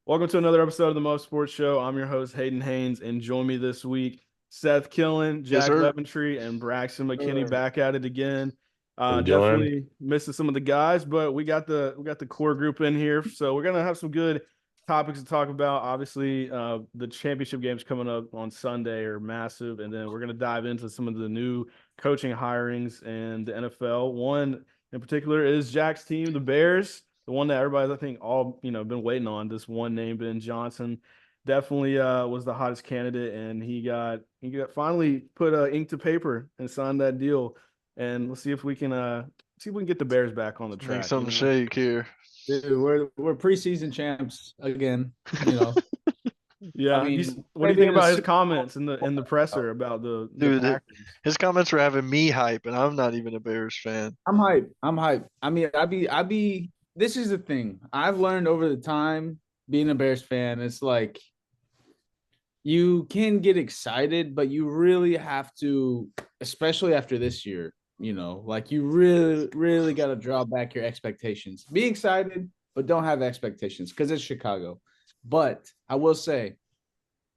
Welcome to another episode of the Muffed Sports Show. I'm your host, Hayden Haynes, and join me this week, Seth Killen, Yes, Jack sir. Leventree, and Braxton McKinney back at it again. How we doing? Definitely missing some of the guys, but we got the core group in here, so we're gonna have some good topics to talk about. Obviously, the championship games coming up on Sunday are massive, and then we're gonna dive into some of the new coaching hirings and the NFL. One in particular is Jack's team, the Bears, the one that everybody's I think all been waiting on. This one name, Ben Johnson, definitely was the hottest candidate, and he got finally put ink to paper and signed that deal. And let's see if we can get the Bears back on the Make track. some shake here. Dude, we're preseason champs again. You know, Yeah. I mean, What do you think maybe in a about his Super comments in Bowl. the presser about the Dude, Packers? his comments were having me hype, and I'm not even a Bears fan. I'm hyped. I'm hyped. I mean, I be. This is the thing I've learned over the time being a Bears fan. It's like you can get excited, but you really have to, especially after this year. Like you really got to draw back your expectations. Be excited, but don't have expectations because it's Chicago. But I will say,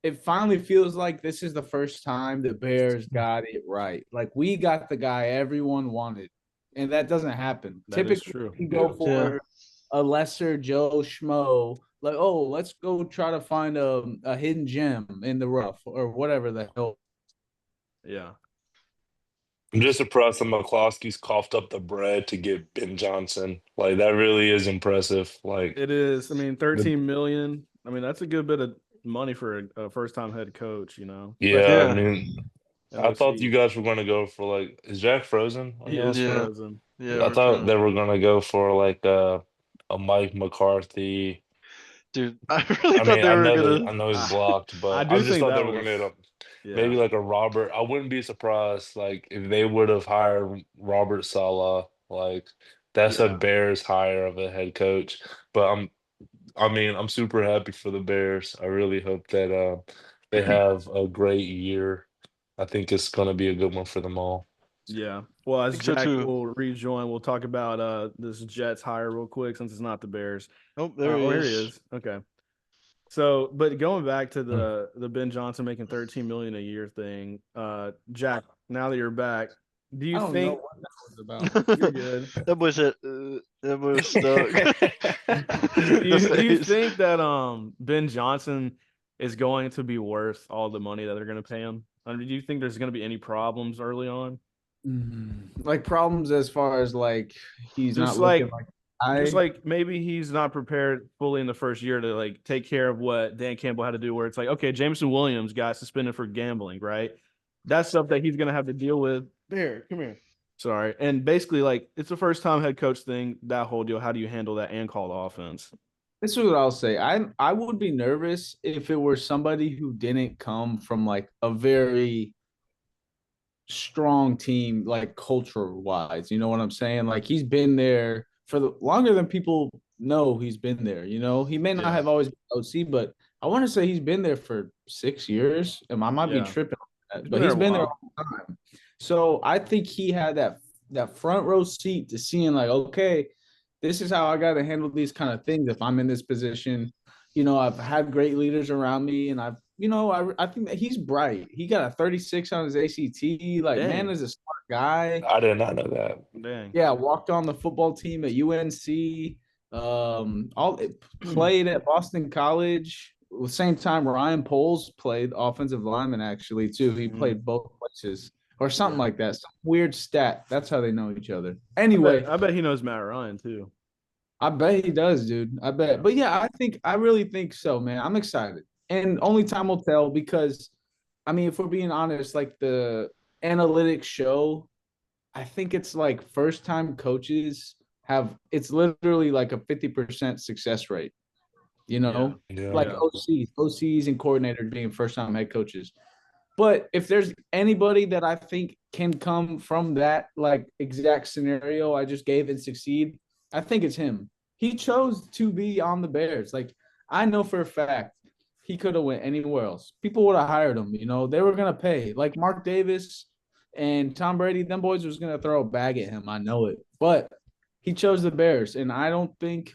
it finally feels like this is the first time the Bears got it right. Like we got the guy everyone wanted, and that doesn't happen. That is Typically, true. we go Yeah. for a lesser Joe Schmo. Like, oh, let's go try to find a hidden gem in the rough or whatever the hell. Yeah. I'm just surprised the McCloskeys coughed up the bread to get Ben Johnson. Like that really is impressive. Like, It is. I mean, 13 million. I mean, that's a good bit of money for a first-time head coach, yeah, I Yeah, mean, I thought you OC. guys were gonna go for like, is Jack frozen on He y'all's is yeah, phone? frozen. yeah. I We're thought frozen. they were gonna go for like a Mike McCarthy. Dude, I really I thought mean, they were gonna. I know he's I, blocked, I but I do just think thought they that were was, gonna hit a maybe yeah, like a Robert. I wouldn't be surprised like if they would have hired Robert Saleh. Like that's a yeah, Bears hire of a head coach. But I'm super happy for the Bears. I really hope that they have a great year. I think it's gonna be a good one for them all. yeah. Well, I as think so Jack too. will rejoin, we'll talk about this Jets hire real quick since it's not the Bears. Oh, there he Oh, here he is. is. Okay. So, but going back to Mm. the Ben Johnson making 13 million a year thing, Jack, now that you're back, do you I don't know think what that was about. you're good? That boy said, that boy was stuck. Do The you face. think that Ben Johnson is going to be worth all the money that they're going to pay him? I mean, do you think there's going to be any problems early on? Like problems as far as like he's Just not looking like like just I. like maybe he's not prepared fully in the first year to like take care of what Dan Campbell had to do, where it's like, okay, Jameson Williams got suspended for gambling, right? That's stuff that he's gonna have to deal with. There, come here. Sorry. And basically, like, it's the first time head coach thing, that whole deal. How do you handle that and call the offense? This is what I'll say. I would be nervous if it were somebody who didn't come from like a very strong team, like culture wise. You know what I'm saying? Like he's been there for the longer than people know he's been there. He may not Yeah. have always been OC, but I want to say he's been there for 6 years. And I might be Yeah. tripping on that, He's been but there he's a been there while. all the time. So I think he had that front row seat to seeing like, okay, this is how I got to handle these kind of things if I'm in this position. I've had great leaders around me, and I think that he's bright. He got a 36 on his ACT. Like, man Dang. is a smart guy. I did not know that. Dang. Yeah, walked on the football team at UNC. All played at Boston College. At the same time, Ryan Poles played offensive lineman actually too. He Mhm. played both places or something Yeah. like that. Some weird stat. That's how they know each other. I Anyway, bet I bet he knows Matt Ryan too. I bet he does, dude. I bet. Yeah. But yeah, I really think so, man. I'm excited. And only time will tell because I mean, if we're being honest, like the analytics show, I think it's like first time coaches have it's literally like a 50% success rate, you Yeah. know? Yeah. Like Yeah. OCs and coordinators being first time head coaches. But if there's anybody that I think can come from that like exact scenario I just gave and succeed, I think it's him. He chose to be on the Bears. Like I know for a fact he could have went anywhere else. People would have hired him. They were gonna pay like Mark Davis and Tom Brady. Them boys was gonna throw a bag at him. I know it, but he chose the Bears, and I don't think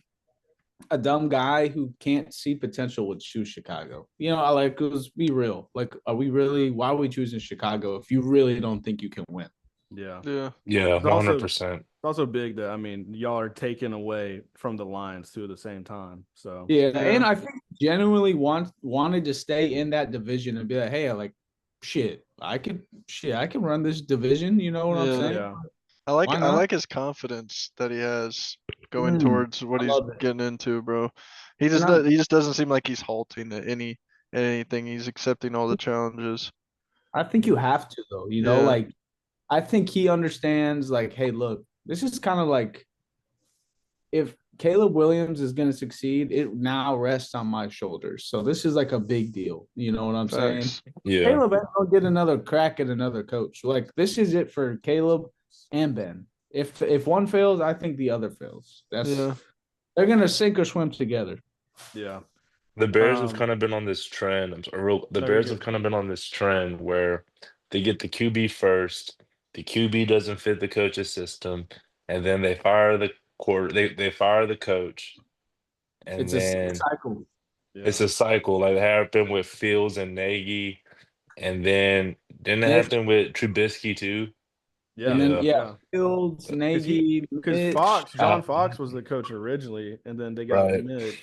a dumb guy who can't see potential would choose Chicago. You know, I like, let's be real. Like, why are we choosing Chicago if you really don't think you can win? Yeah. Yeah. Yeah, It's also 100%. it's also big that I mean y'all are taking away from the Lions too at the same time. So Yeah, Yeah. and I think genuinely wanted to stay in that division and be like, hey, like, I can run this division. You know what I'm Yeah. saying? yeah, Why I not? like his confidence that he has going Mm, towards what I he's love it. getting into, bro. And I'm He just doesn't seem like he's halting at anything. He's accepting all the challenges. I think you have to though. You know, Yeah. like I think he understands. Like, hey, look, this is kind of like if Caleb Williams is going to succeed, it now rests on my shoulders. So this is like a big deal. You know what I'm saying? Facts. Yeah. Caleb ain't gonna get another crack at another coach. Like this is it for Caleb and Ben. If one fails, I think the other fails. Yeah. They're gonna sink or swim together. yeah. The Bears have Um, kind of been on this trend. The no, you're Bears have good. kind of been on this trend where they get the QB first, the QB doesn't fit the coach's system, and then they fire the they fire the coach, and It's a then cycle. it's Yeah, a cycle. Like it happened with Fields and Nagy, and then didn't it Mitch, happen with Trubisky too? and yeah, then Yeah. yeah, yeah. Fields, Nagy, Because Mitch. John Fox was the coach originally, and then they got Right. Mitch,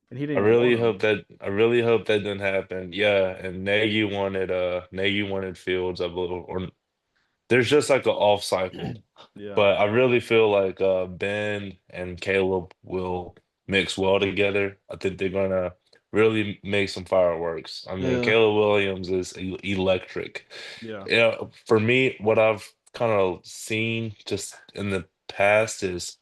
and he didn't even want him. I really hope that didn't happen. Yeah, and Nagy wanted Fields, I believe, or there's just like an off cycle. Yeah, But I really feel like Ben and Caleb will mix well together. I think they're gonna really make some fireworks. I mean, Yeah. Caleb Williams is electric. yeah, Yeah, for me, what I've kind of seen just in the past is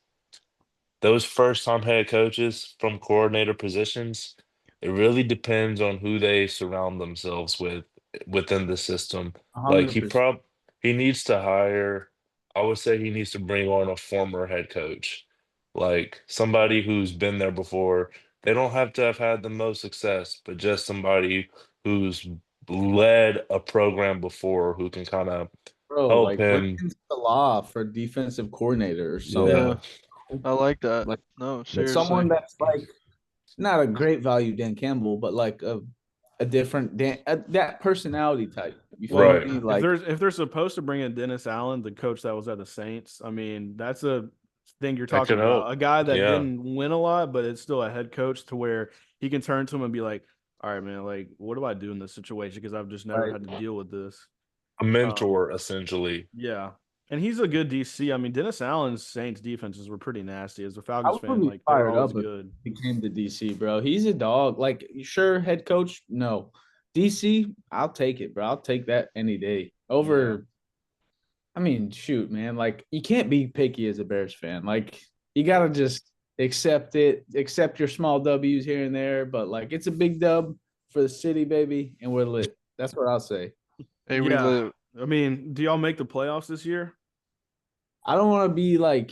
those first time head coaches from coordinator positions, it really depends on who they surround themselves with within the system. Like 100%. he needs to hire, I would say he needs to bring on a former head coach, like somebody who's been there before. They don't have to have had the most success, but just somebody who's led a program before who can kind of Bro, help like bring him. in Salah for defensive coordinator or Yeah, Yeah. something. I like that. Like No, someone seriously. that's like not a great value Dan Campbell, but like a different that personality type. You feel right. me? if Like they're supposed to bring in Dennis Allen, the coach that was at the Saints, I mean, that's a thing you're That talking could about. help. A guy that Yeah. didn't win a lot, but it's still a head coach to where he can turn to him and be like, "All right, man, like, what do I do in this situation? Because I've just never right. had to deal with this." A Um, mentor, essentially. yeah, and he's a good DC. I mean, Dennis Allen's Saints defenses were pretty nasty. As a I Falcons would fan, be like they were fired always up if good. he came to DC, bro. He's a dog. Like, sure, head coach, no. DC, I'll take it, bro. I'll take that any day over. I mean, shoot, man. Like, you can't be picky as a Bears fan. Like, you gotta just accept it, accept your small W's here and there. But like, it's a big dub for the city, baby, and we're lit. That's what I'll say. Hey, we Yeah, live. I mean, do y'all make the playoffs this year? I don't want to be like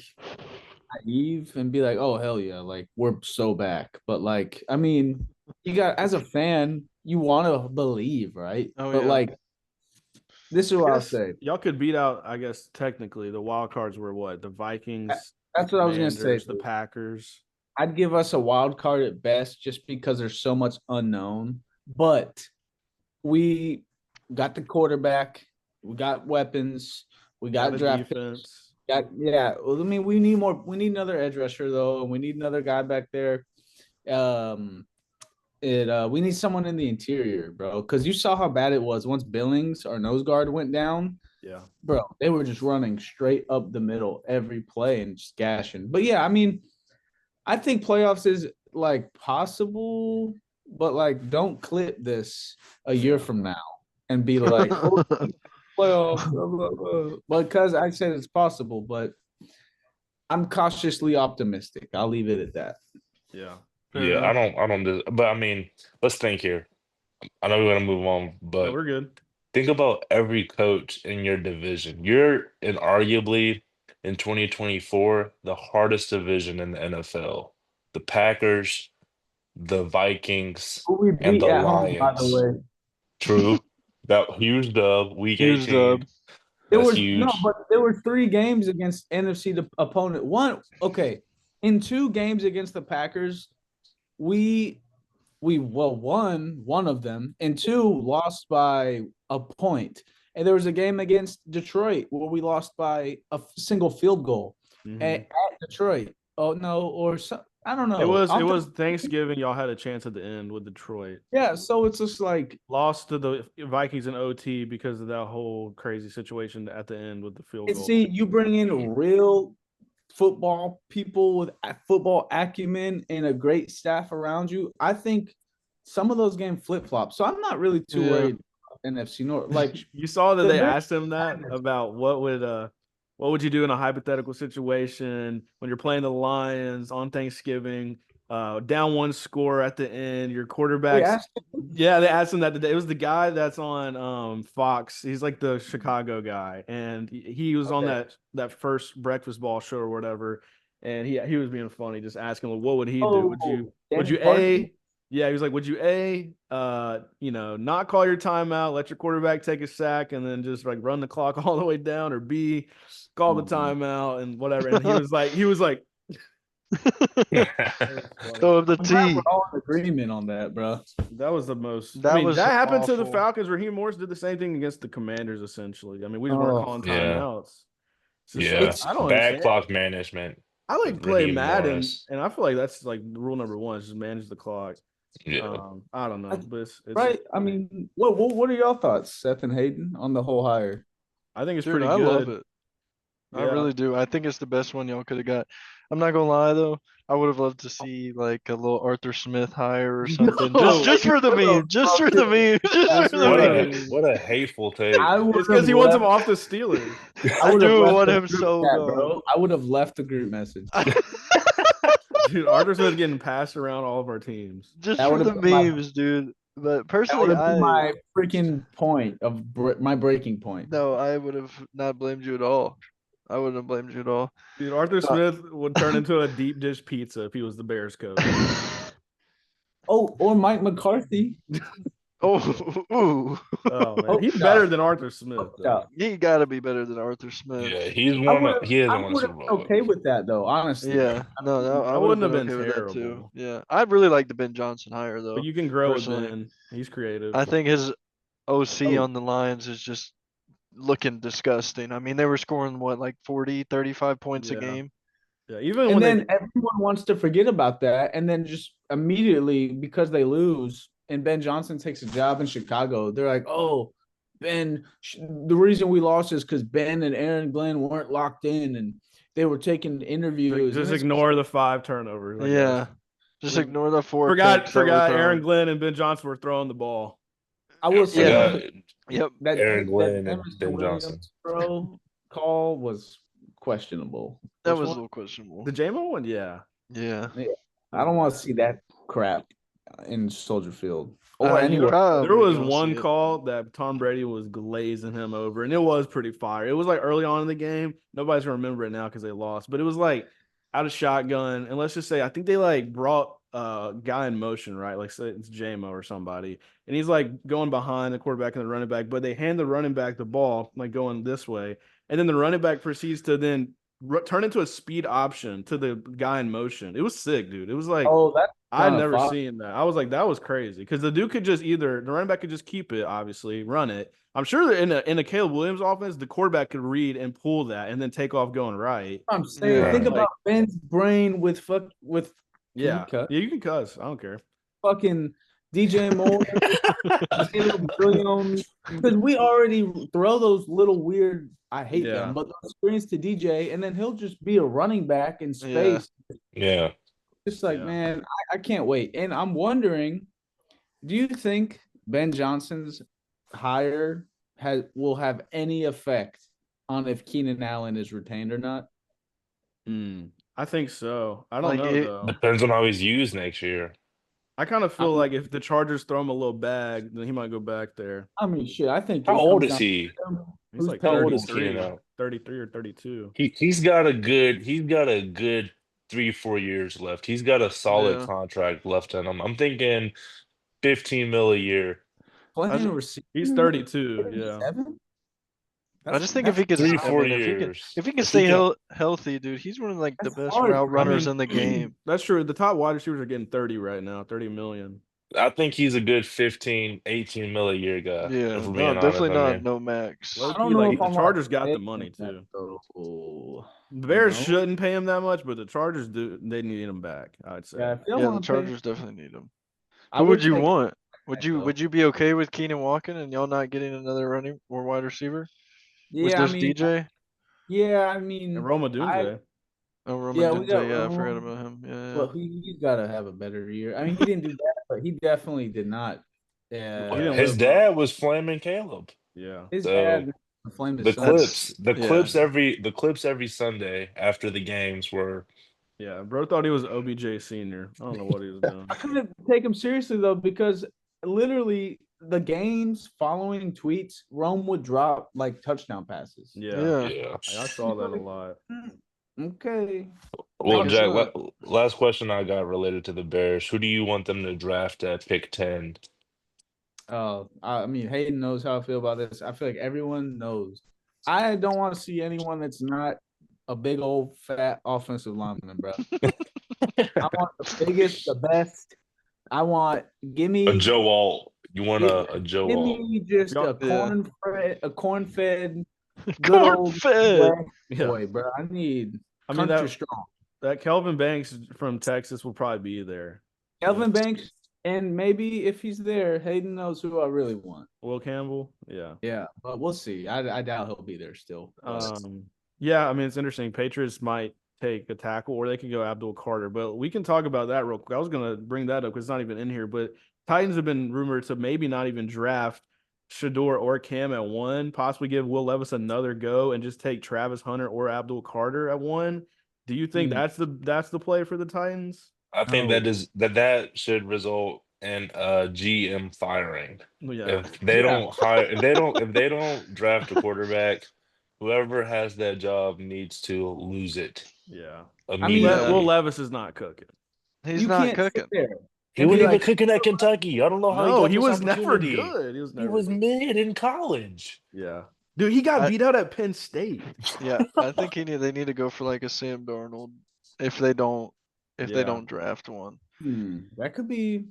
naive and be like, oh hell yeah, like we're so back. But like, I mean, you got as a fan, you want to believe, right? Oh But yeah. like, this is I what I'll guess say. y'all could beat out. I guess technically the wild cards were what? The Vikings, That's what I was gonna say. Commanders, the Packers. I'd give us a wild card at best, just because there's so much unknown. But we got the quarterback, we got weapons, we Got got a draft picks. defense. Yeah. Well, I mean, we need more. We need another edge rusher though, and we need another guy back there. Um, we need someone in the interior, bro, because you saw how bad it was once Billings, our nose guard, went down. Yeah, Bro, they were just running straight up the middle every play and just gashing. But yeah, I mean, I think playoffs is like possible, but like don't clip this a year from now and be like, oh, playoffs, blah, blah, blah. Because I said it's possible, but I'm cautiously optimistic. I'll leave it at that. yeah, Fair Yeah, enough. I don't but I mean, let's think here. I know we're gonna move on, no, but we're good. think about every coach in your division. You're in arguably in 2024 the hardest division in the NFL. The Packers, the Vikings, Who we and beat the at home, by the Lions. way. True. That huge dub, week Huge dub. 18. There That's was no, huge. but there were 3 games against NFC opponent. One, okay, in 2 games against the Packers, we won one of them, and 2 lost by a point. And there was a game against Detroit where we lost by a single field goal at Detroit. Oh no, or I don't know. It was Thanksgiving. Y'all had a chance at the end with Detroit. Yeah, so it's just like Lost to the Vikings in OT because of that whole crazy situation at the end with the field goal. see, you bring in real football people with football acumen and a great staff around you. I think some of those games flip flop. So I'm not really too worried about NFC North. Like you saw that they asked him that about what would you do in a hypothetical situation when you're playing the Lions on Thanksgiving, down 1 score at the end, your quarterback. Yeah, they asked him that today. It was the guy that's on Fox. He's like the Chicago guy, and he was on that first breakfast ball show or whatever. And he was being funny, just asking, well, what would he do? Would you Yeah, he was like, would you not call your timeout, let your quarterback take a sack, and then just like run the clock all the way down, or B, call the timeout and whatever. And he was like, Throw the T. We're all in agreement on that, bro. That was the most. That happened to the awful. Falcons. Raheem Morris did the same thing against the Commanders, essentially. I mean, we just weren't calling timeouts. I don't bad clock management. I like play Madden, Morris. and I feel like that's like rule number 1 is just manage the clock. Yeah. I don't know, but it's right. I mean, what are y'all thoughts, Seth and Hayden, on the whole hire? I think it's Dude, pretty I good. love it. Yeah. I really do. I think it's the best one y'all could have got. I'm not gonna lie though. I would have loved to see like a little Arthur Smith hire or something. Just for the meme. Just for the meme. Just for the meme. What a hateful take. It's because he wants him off the Steelers. I do want him so gone. Bro. I would have left the group message. Dude, Arthur Smith getting passed around all of our teams. Just for the memes, dude. But personally, my freaking point of my breaking point. No, I would have not blamed you at all. I wouldn't have blamed you at all. Dude, Arthur Smith would turn into a deep dish pizza if he was the Bears coach. Or Mike McCarthy. Oh, man. He's better than Arthur Smith. He got to be better than Arthur Smith. Yeah, he's one. He hasn't won Super Bowl. Okay with that though, honestly. Yeah, no, I wouldn't have been okay terrible. With that too. Yeah, I'd really like the Ben Johnson hire though. But you can grow with Ben. He's creative. I think his OC on the Lions is just looking disgusting. I mean, they were scoring like 40, 35 points a game. Yeah, even and then everyone wants to forget about that, and then just immediately because they lose and Ben Johnson takes a job in Chicago, they're like, "Oh, Ben, the reason we lost is because Ben and Aaron Glenn weren't locked in, and they were taking interviews." Just ignore the 5 turnovers. Just ignore the 4. Forgot Aaron Glenn and Ben Johnson were throwing the ball. I will say, that Aaron Glenn and Ben Johnson call was questionable. That was a little questionable. The JMO one, yeah. I don't want to see that crap in Soldier Field or anywhere. There was one call that Tom Brady was glazing him over, and it was pretty fire. It was like early on in the game. Nobody's gonna remember it now because they lost, but it was like out of shotgun. And let's just say, I think they like brought a guy in motion, right? Like say it's JMO or somebody, and he's like going behind the quarterback and the running back, but they hand the running back the ball, like going this way, and then the running back proceeds to then turn into a speed option to the guy in motion. It was sick, dude. It was like, I'd never seen that. I was like, that was crazy because the dude could just the running back could just keep it, obviously, run it. I'm sure that in a Caleb Williams offense, the quarterback could read and pull that and then take off going right. I'm saying, think about Ben's brain with yeah, you can cuss. I don't care. Fucking DJ Moore, because we already throw those little weird. I hate them, but those screens to DJ, and then he'll just be a running back in space. Yeah. Just like, man, I can't wait. And I'm wondering, do you think Ben Johnson's hire will have any effect on if Keenan Allen is retained or not? I think so. I don't know, though. Depends on how he's used next year. I kind of feel like if the Chargers throw him a little bag, then he might go back there. I mean, shit, I think. How old is he? He's like how old is he now? 33 or 32. He's got a good 3-4 years left. He's got a solid contract left in him. I'm thinking $15 million a year. He's 32. 37? I just think if he could, 3-4 if he can, years. if he can If stay he can, healthy, dude, he's one of like the That's best hard, route bro. I runners mean, in the game. That's true. The top wide receivers are getting 30 right now, 30 million. I think he's a good 15, 18 mil a year guy. Yeah, If we're no, being honest, definitely I not mean, no max. Low I don't key, know like if the I'm Chargers got the paying money that, too. though. The Bears No? shouldn't pay him that much, but the Chargers do. They need him back. I'd say. Yeah, if you Yeah, the want to pay, Chargers definitely need him. I Who would you take want? back, though. Would you be okay with Keenan walking and y'all not getting another running or wide receiver with Yeah, I just mean, DJ? And Roma I Dunze. Oh, yeah, Roman we got Dunze. Yeah, I forgot Romo. about him. Yeah, Well, he's got to have a better year. I mean, he didn't do that, but he definitely did not. He Yeah, didn't his live up. dad was flaming Caleb. Yeah. his So dad flamed his the son. clips, the yeah. clips every Sunday after the games were Yeah. Bro thought he was OBJ senior. I don't know what he was doing. I couldn't take him seriously though because literally the games following tweets, Rome would drop like touchdown passes. Yeah. yeah. I saw that a lot. Okay. Well, Make it Jack, up. last question I got related to the Bears. Who do you want them to draft at pick 10? I mean, Hayden knows how I feel about this. I feel like everyone knows. I don't want to see anyone that's not a big old fat offensive lineman, bro. I want the biggest, the best. I want give A me Joe Alt. You want a Joe give Alt? me just Yeah. a corn fed good Corn old fed. West Yeah. boy, bro. I need I mean country that strong. that Kelvin Banks from Texas will probably be there. Elvin Banks, and maybe if he's there, Hayden knows who I really want. Will Campbell. Yeah. Yeah, but we'll see. I doubt he'll be there still. Yeah, I mean it's interesting. Patriots might take a tackle or they could go Abdul Carter, but we can talk about that real quick. I was gonna bring that up because it's not even in here, but Titans have been rumored to maybe not even draft Shador or Cam at 1, possibly give Will Levis another go and just take Travis Hunter or Abdul Carter at 1. Do you think that's the play for the Titans? I think that should result in GM firing. Yeah. If they don't hire, if they don't draft a quarterback, whoever has that job needs to lose it. Yeah. Immediately. Will Levis is not cooking. He's not sit cooking. there. He wasn't even cooking at Kentucky. I don't know how No, he he got this was never opportunity. good. He was mid in college. Yeah. Dude, he got beat out at Penn State. Yeah, I think they need to go for like a Sam Darnold if they don't draft one. That could be.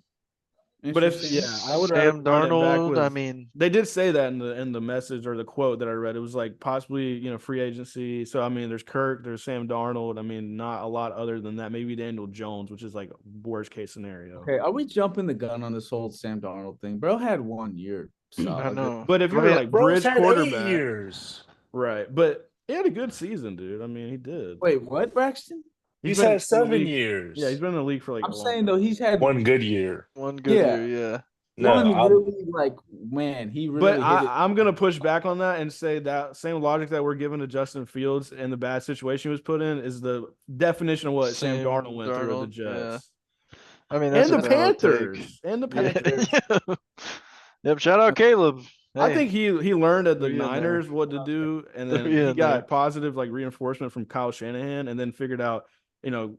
But I would Sam Darnold. I mean, they did say that in the message or the quote that I read. It was like possibly free agency. So I mean, there's Kirk, there's Sam Darnold. I mean, not a lot other than that. Maybe Daniel Jones, which is like worst case scenario. Okay, are we jumping the gun on this whole Sam Darnold thing? Bro had 1 year. I know. But if you're like bridge had quarterback, 8 years. Right? But he had a good season, dude. I mean, he did. Wait, what, Braxton? He's had 7 years. Yeah, he's been in the league for like. I'm saying though, he's had one good year. One good year, yeah. Really like man, he really. But I'm gonna push back on that and say that same logic that we're giving to Justin Fields and the bad situation he was put in is the definition of what Sam Darnold went through with the Jets. Yeah. I mean, that's and the Panthers. And the Panthers. Yep. Shout out Caleb. Hey. I think he learned at the Niners what to do, and then he got positive like reinforcement from Kyle Shanahan, and then figured out,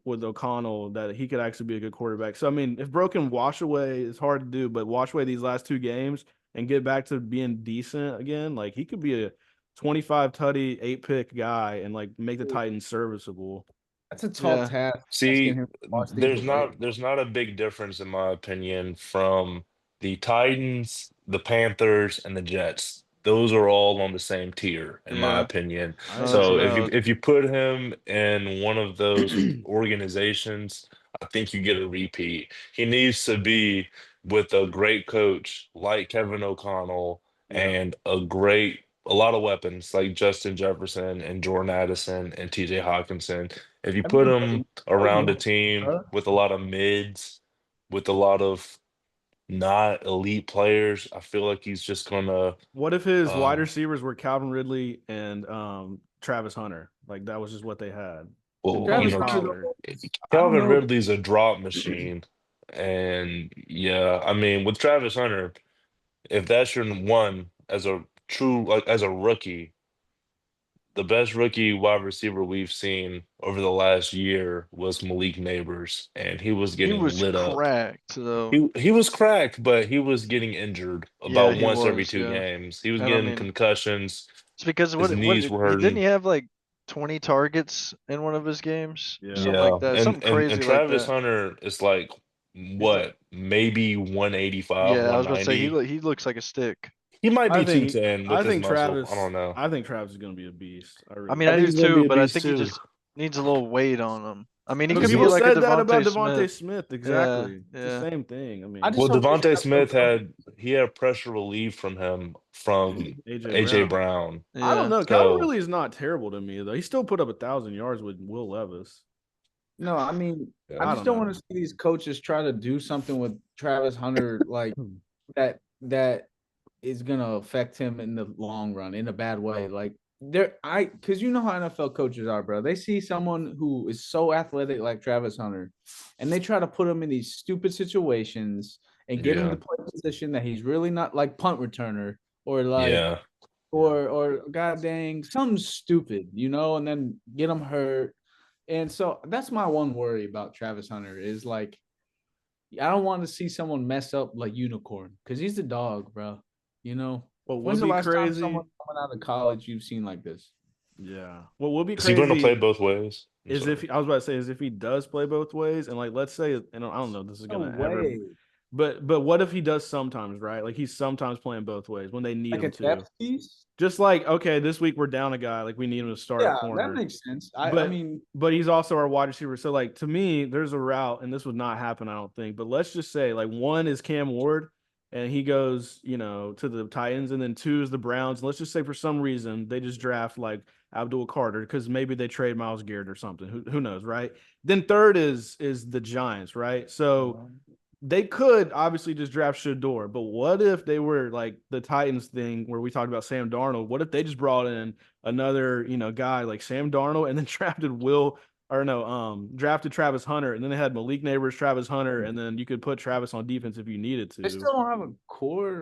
with O'Connell that he could actually be a good quarterback. So I mean, if Bro can wash away, it's hard to do, but wash away these last 2 games and get back to being decent again, like he could be a 25 tutty 8-pick guy and like make the Titans serviceable. That's a tall task. See, there's not a big difference in my opinion from the Titans, the Panthers, and the Jets. Those are all on the same tier, in my opinion. So if you put him in one of those organizations, I think you get a repeat. He needs to be with a great coach like Kevin O'Connell and a lot of weapons like Justin Jefferson and Jordan Addison and TJ Hawkinson. If you put him around a team with a lot of mids, with a lot of not elite players, I feel like he's just gonna. What if his wide receivers were Calvin Ridley and Travis Hunter? Like that was just what they had. Well, Calvin Ridley's a drop machine, and I mean with Travis Hunter, if that's your one as a rookie, the best rookie wide receiver we've seen over the last year was Malik Neighbors, and he was getting lit up. He was cracked, but he was getting injured about once every 2 games. He was getting concussions. It's because His knees were didn't he hurting. have like 20 targets in one of his games? Yeah. Something Yeah, like that. Something and crazy like Travis that. Hunter is like He's like, what, maybe 185, yeah, I was about to say 190. he looks like a stick. He might I be think 210 with I his think muscle. I Travis don't know. I think Travis is gonna be a beast. I I really mean, I I think do he's gonna be too, a but I beast think he too. just needs a little weight on him. I mean, he But could Is he be people go- like a said that about Devontae Devontae Smith. Smith. Yeah, Exactly. It's the yeah. same thing. I mean, I just Well, don't think Devontae NFL Smith coaches. had pressure relief from him from AJ AJ Brown. Brown. I don't Yeah. know. Calvin So Ridley is not terrible to me though. He still put up 1,000 yards with Will Levis. No, I mean, I yeah. I just don't don't know. want to see these coaches try to do something with Travis Hunter like that is gonna affect him in the long run in a bad way. Like because you know how NFL coaches are, bro. They see someone who is so athletic like Travis Hunter, and they try to put him in these stupid situations and get him Yeah. to play a position that he's really not, like punt returner or like Yeah. or god dang something stupid, and then get him hurt. And so that's my one worry about Travis Hunter is like I don't want to see someone mess up like Unicorn because he's the dog, bro. What would When's the be last time someone crazy? coming out of college you've seen like this? Yeah. What would be Is he going to play crazy both ways? I'm is if sorry. I was about to say is if he does play both ways and like let's say I don't know if this is No gonna ever way. but what if he does sometimes, right? Like he's sometimes playing both ways when they need Like a him to. depth piece? Just like, okay, this week we're down a guy, like we need him to start at Yeah, that corner. makes sense. I But mean, but he's also our wide receiver. So like to me, there's a route, and this would not happen, I don't think. But let's just say like one is Cam Ward, and he goes, to the Titans, and then two is the Browns. And let's just say for some reason they just draft like Abdul Carter because maybe they trade Miles Garrett or something. Who knows, right? Then third is the Giants, right? So they could obviously just draft Shador, but what if they were like the Titans thing where we talked about Sam Darnold? What if they just brought in another, guy like Sam Darnold and then drafted Travis Hunter and then they had Malik Neighbors, Travis Hunter, and then you could put Travis on defense if you needed they to. still don't have a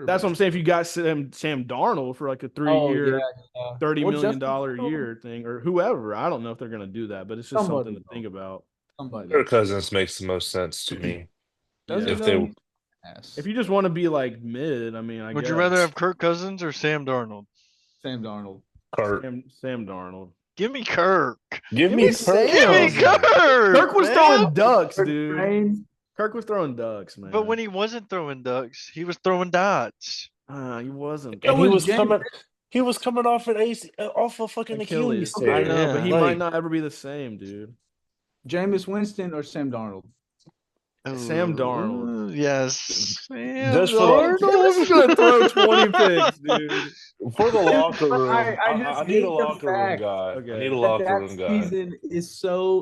That's what I'm quarterback. saying. If you got Sam Darnold for like a Oh yeah, 3-year, yeah. $30 Or million Justin dollar a Fields. year thing, or whoever, I don't know if they're gonna do that, but it's just something Somebody, to bro. think about. Kirk Somebody. Cousins makes the most sense to me. Does he Yeah. If though? they He's an If ass. you just want to be like mid, I mean, I Would you rather guess have Kirk Cousins or Sam Darnold? Sam Darnold. Kirk, Sam Darnold. Give me Kirk. give Give me me Kirk Give me Sam. Cousins. Kirk. Kirk was Man. throwing ducks, Kirk dude. Train. Kirk was throwing ducks, man. But when he wasn't throwing ducks, he was throwing dots. He wasn't. And So was James. he was coming off off a fucking Achilles Achilles. Okay, I tear. know, but Yeah. he might Like, not ever be the same, dude. Jameis Winston or Sam Darnold? Sam Darnold. Ooh, yes. Sam just for the This is gonna throw 20 picks, dude. for the locker But room, I I just need a hate the locker room fact guy. I need Okay. a that locker room guy. season is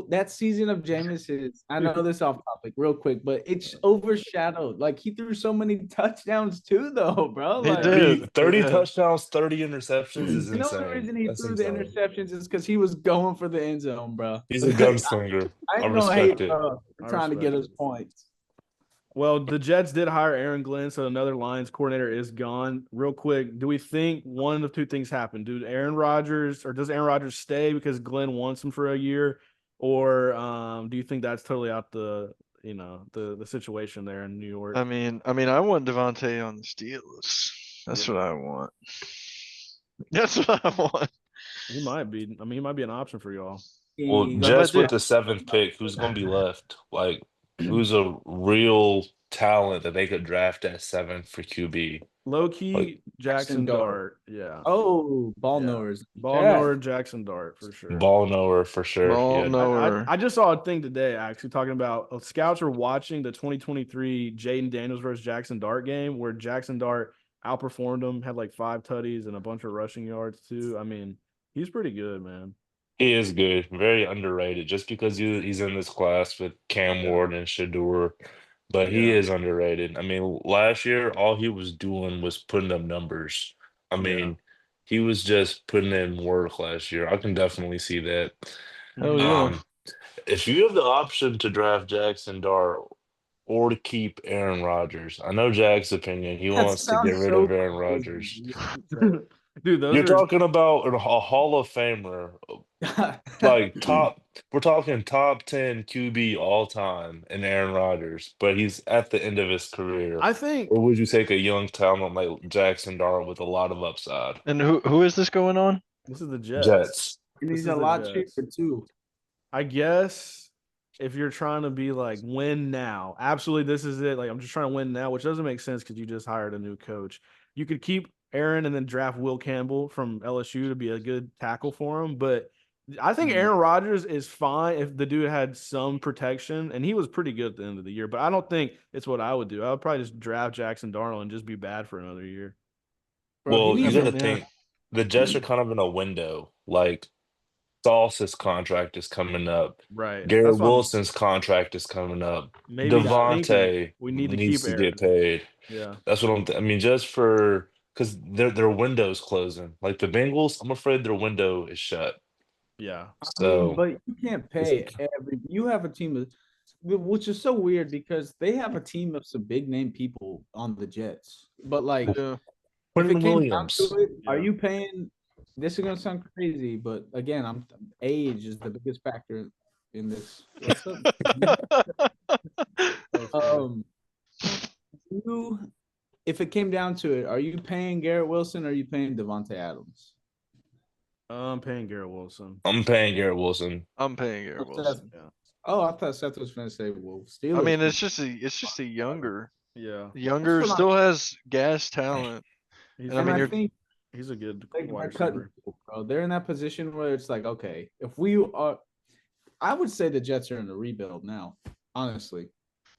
that season of Jameis is, I know this off topic real quick, but it's overshadowed. Like he threw so many touchdowns too, though, bro. He Like, did. 30 He did. touchdowns, 30 interceptions is the only insane. reason he That's threw the insane. interceptions is because he was going for the end zone, bro. He's a gunslinger. I I ain't gonna hate, respect it. bro, for I trying to get respect us it. points. Well, the Jets did hire Aaron Glenn, so another Lions coordinator is gone. Real quick, do we think one of two things happen? Does Aaron Rodgers stay because Glenn wants him for a year, or do you think that's totally out the situation there in New York? I mean, I want Devontae on the Steelers. That's what I want. That's what I want. He might be. I mean, he might be an option for y'all. Well, But just with dude, the 7th pick, who's going to be left? Like, who's a real talent that they could draft at 7 for QB? Low Like, key, Jackson Dart. Yeah. Oh, ball Yeah. knowers. Ball Jack. knower, Jackson Dart for sure. ball knower for sure. ball Yeah. knower. I just saw a thing today actually talking about scouts are watching the 2023 Jaden Daniels versus Jackson Dart game where Jackson Dart outperformed him, had like 5 tutties and a bunch of rushing yards too. I mean, he's pretty good, man. He is good, very underrated, just because he's in this class with Cam Yeah. Ward and Shador, but he Yeah. is underrated. I mean, last year all he was doing was putting up numbers. I Yeah. mean, he was just putting in work last year. I can definitely see that. Oh yeah. If you have the option to draft Jackson Dart or to keep Aaron Rodgers, I know Jack's opinion. He That wants to get sounds rid so of Aaron crazy. Rodgers. Dude, those You're are talking about a Hall of Famer, like we're talking top 10 QB all time in Aaron Rodgers, but he's at the end of his career. I think Or would you take a young talent like Jackson Dart with a lot of upside? And who is this going on? This is the Jets. Jets. And This he's is a the lot Jets. cheaper too. I guess if you're trying to be like win now, absolutely this is it. Like I'm just trying to win now, which doesn't make sense because you just hired a new coach. You could keep Aaron and then draft Will Campbell from LSU to be a good tackle for him, but I think Aaron Rodgers is fine if the dude had some protection, and he was pretty good at the end of the year. But I don't think it's what I would do. I would probably just draft Jackson Darnold and just be bad for another year. Bro, Well, he you needs got a to think the Jets are kind of in a window. Like Sauce's contract is coming up. Right. Garrett That's why I'm Wilson's contract is coming up. maybe thinking Devontae we need to needs keep to Aaron. get paid. Yeah. That's what I mean, just for because their window's closing. Like the Bengals, I'm afraid their window is shut. Yeah. I mean, So but you can't pay you have a team of, which is so weird because they have a team of some big name people on the Jets. But like Yeah. if it Quentin came Williams. down to it, are Yeah. you paying, this is gonna sound crazy, but again, age is the biggest factor in this. What's up? Um you if it came down to it, are you paying Garrett Wilson or are you paying Devontae Adams? I'm paying Garrett Wilson. I'm paying Garrett Wilson. I'm paying Garrett Wilson. Yeah. Oh, I thought Seth was gonna say well Steelers. I mean, it's just a younger, Yeah. younger, That's what still has gas talent. He's, And I and mean, I you're think he's a good like wide they're cutting receiver. people, bro. They're in that position where it's like, okay, if we are, I would say the Jets are in a rebuild now. Honestly,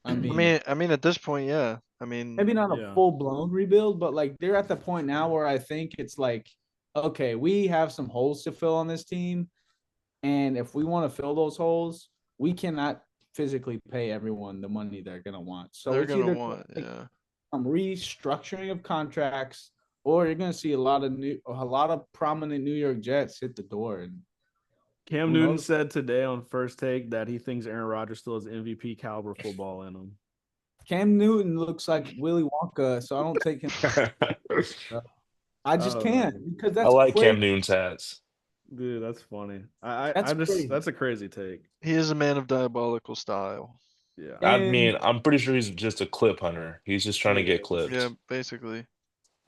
I mean, at this point, yeah. I mean, maybe not Yeah. a full blown rebuild, but like they're at the point now where I think it's like, okay, we have some holes to fill on this team, and if we want to fill those holes, we cannot physically pay everyone the money they're gonna want. So they're it's gonna either want, like yeah. some restructuring of contracts, or you're gonna see a lot of prominent New York Jets hit the door. And Cam who Newton knows? said today on First Take that he thinks Aaron Rodgers still has MVP caliber football in him. Cam Newton looks like Willy Wonka, so I don't take him. I just Oh, can't because I that's like crazy. Cam Newton's hats. Dude, that's funny. I That's just crazy. that's a crazy take. He is a man of diabolical style. Yeah. I And mean, I'm pretty sure he's just a clip hunter. He's just trying to get clips. Yeah, basically.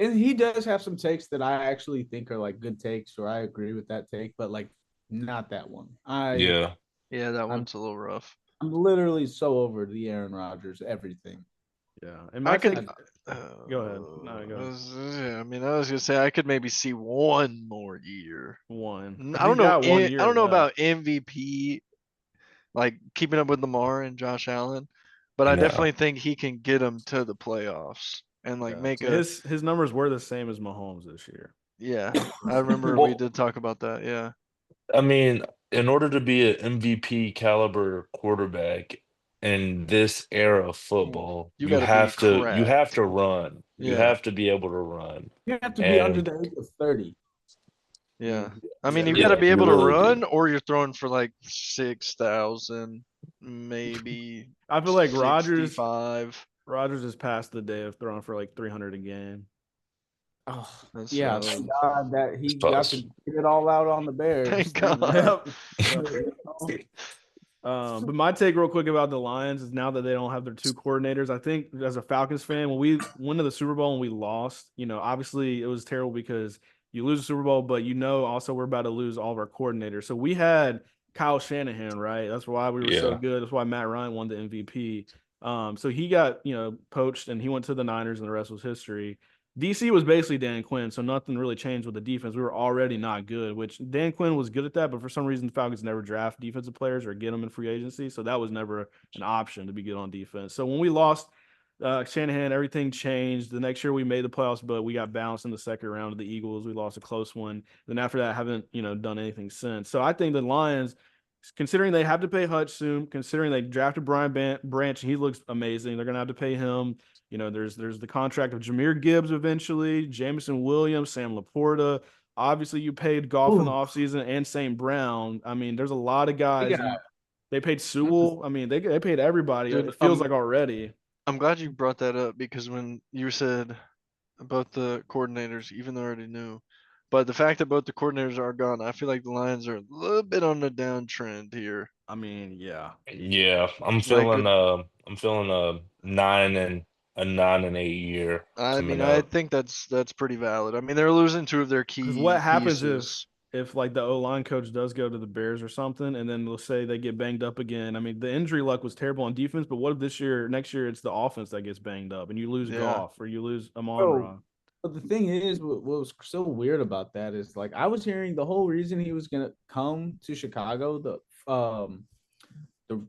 and he does have some takes that I actually think are like good takes, or I agree with that take, but like not that one. Yeah. Yeah, that one's a little rough. I'm literally so over the Aaron Rodgers everything. Yeah. And I my could take, go ahead. No, go ahead. Yeah, I mean, I was gonna say I could maybe see one more year. One. I don't know. Got 1 I year don't know left. about MVP, like keeping up with Lamar and Josh Allen, but I No. definitely think he can get them to the playoffs and like Yeah. make His numbers were the same as Mahomes this year. Yeah, I remember we Well, did talk about that. Yeah. I mean, in order to be an MVP caliber quarterback in this era of football, You you gotta be have to cracked. run. You Yeah. have to be able to run. You have to be under And the age of 30. Yeah. I mean, Yeah, you gotta be you able to really do. run, or you're throwing for like 6,000, maybe I feel like Rodgers 65. is past the day of throwing for like 300 a game. Oh, That's yeah, solid. thank God that he It's got close. to get it all out on the Bears. Thank God. Yep. But my take real quick about the Lions is now that they don't have their two coordinators, I think as a Falcons fan, when we went to the Super Bowl and we lost, obviously it was terrible because you lose the Super Bowl, but also we're about to lose all of our coordinators. So we had Kyle Shanahan, right? That's why we were so Yeah. good. That's why Matt Ryan won the MVP. So he got, poached and he went to the Niners and the rest was history. DC was basically Dan Quinn, so nothing really changed with the defense. We were already not good, which Dan Quinn was good at that, but for some reason the Falcons never draft defensive players or get them in free agency, so that was never an option to be good on defense. So when we lost Shanahan, everything changed. The next year we made the playoffs, but we got bounced in the second round of the Eagles. We lost a close one. Then after that, haven't done anything since. So I think the Lions, considering they have to pay Hutch soon, considering they drafted Brian Branch and he looks amazing, they're gonna have to pay him. There's the contract of Jahmyr Gibbs eventually, Jameson Williams, Sam Laporta. Obviously, you paid Goff in the offseason and St. Brown. I mean, there's a lot of guys. They paid Sewell. I mean, they paid everybody. Dude, it feels like already. I'm glad you brought that up because when you said about the coordinators, even though I already knew, but the fact that both the coordinators are gone, I feel like the Lions are a little bit on the downtrend here. I mean, yeah. Yeah. I'm feeling a 9-8 year I coming mean, I up. think that's pretty valid. I mean, they're losing two of their key Because what happens pieces. if like the O-line coach does go to the Bears or something, and then let's say they get banged up again. I mean, the injury luck was terrible on defense, but what if next year, it's the offense that gets banged up and you lose Yeah. Goff or you lose Bro, Amon-Ra? but the thing is, what was so weird about that is like I was hearing the whole reason he was gonna come to Chicago,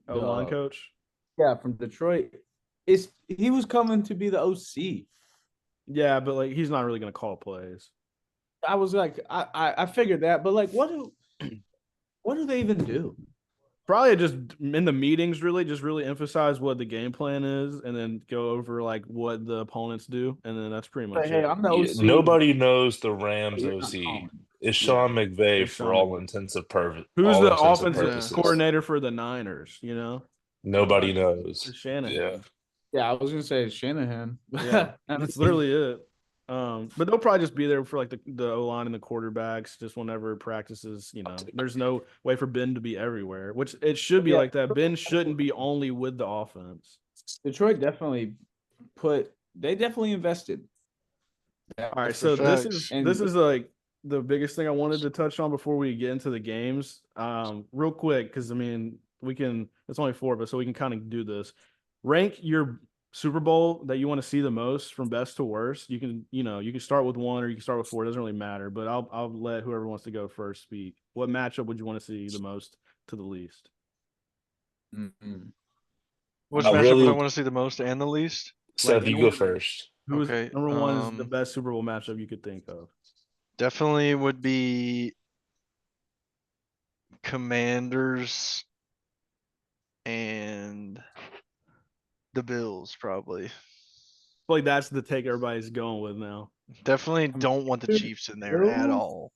O-line coach? yeah, from Detroit, is he was coming to be the OC. Yeah, but like he's not really gonna call plays. I was like, I figured that, but like, what do they even do? Probably just in the meetings, really, just really emphasize what the game plan is, and then go over like what the opponents do, and then that's pretty much Like, hey, it. I'm the Yeah, OC. nobody knows the but Rams you're not OC. calling. It's Yeah. Sean McVay It's for Sean all McVay. intents and Who's the intents and offensive purposes. coordinator for the Niners? Nobody It's knows. Shanahan. Yeah. Yeah, I was gonna say Shanahan. Yeah, I that's mean, literally it. But they'll probably just be there for like the O line and the quarterbacks, just whenever practices. There's no way for Ben to be everywhere, which it should be Yeah. like that. Ben shouldn't be only with the offense. Detroit definitely they definitely invested. All right, for so facts. this is like the biggest thing I wanted to touch on before we get into the games. Real quick, because I mean it's only 4 of us, so we can kind of do this. Rank your Super Bowl that you want to see the most from best to worst. You can start with 1 or you can start with 4. It doesn't really matter, but I'll let whoever wants to go first speak. What matchup would you want to see the most to the least? Mm-hmm. Which I matchup really, would I want to see the most and the least? Seth, Like you go first. who is Okay, number 1 is the best Super Bowl matchup you could think of? Definitely would be Commanders and the Bills, probably. Like that's the take everybody's going with now. Definitely don't want the Dude, Chiefs in there at Bills? all.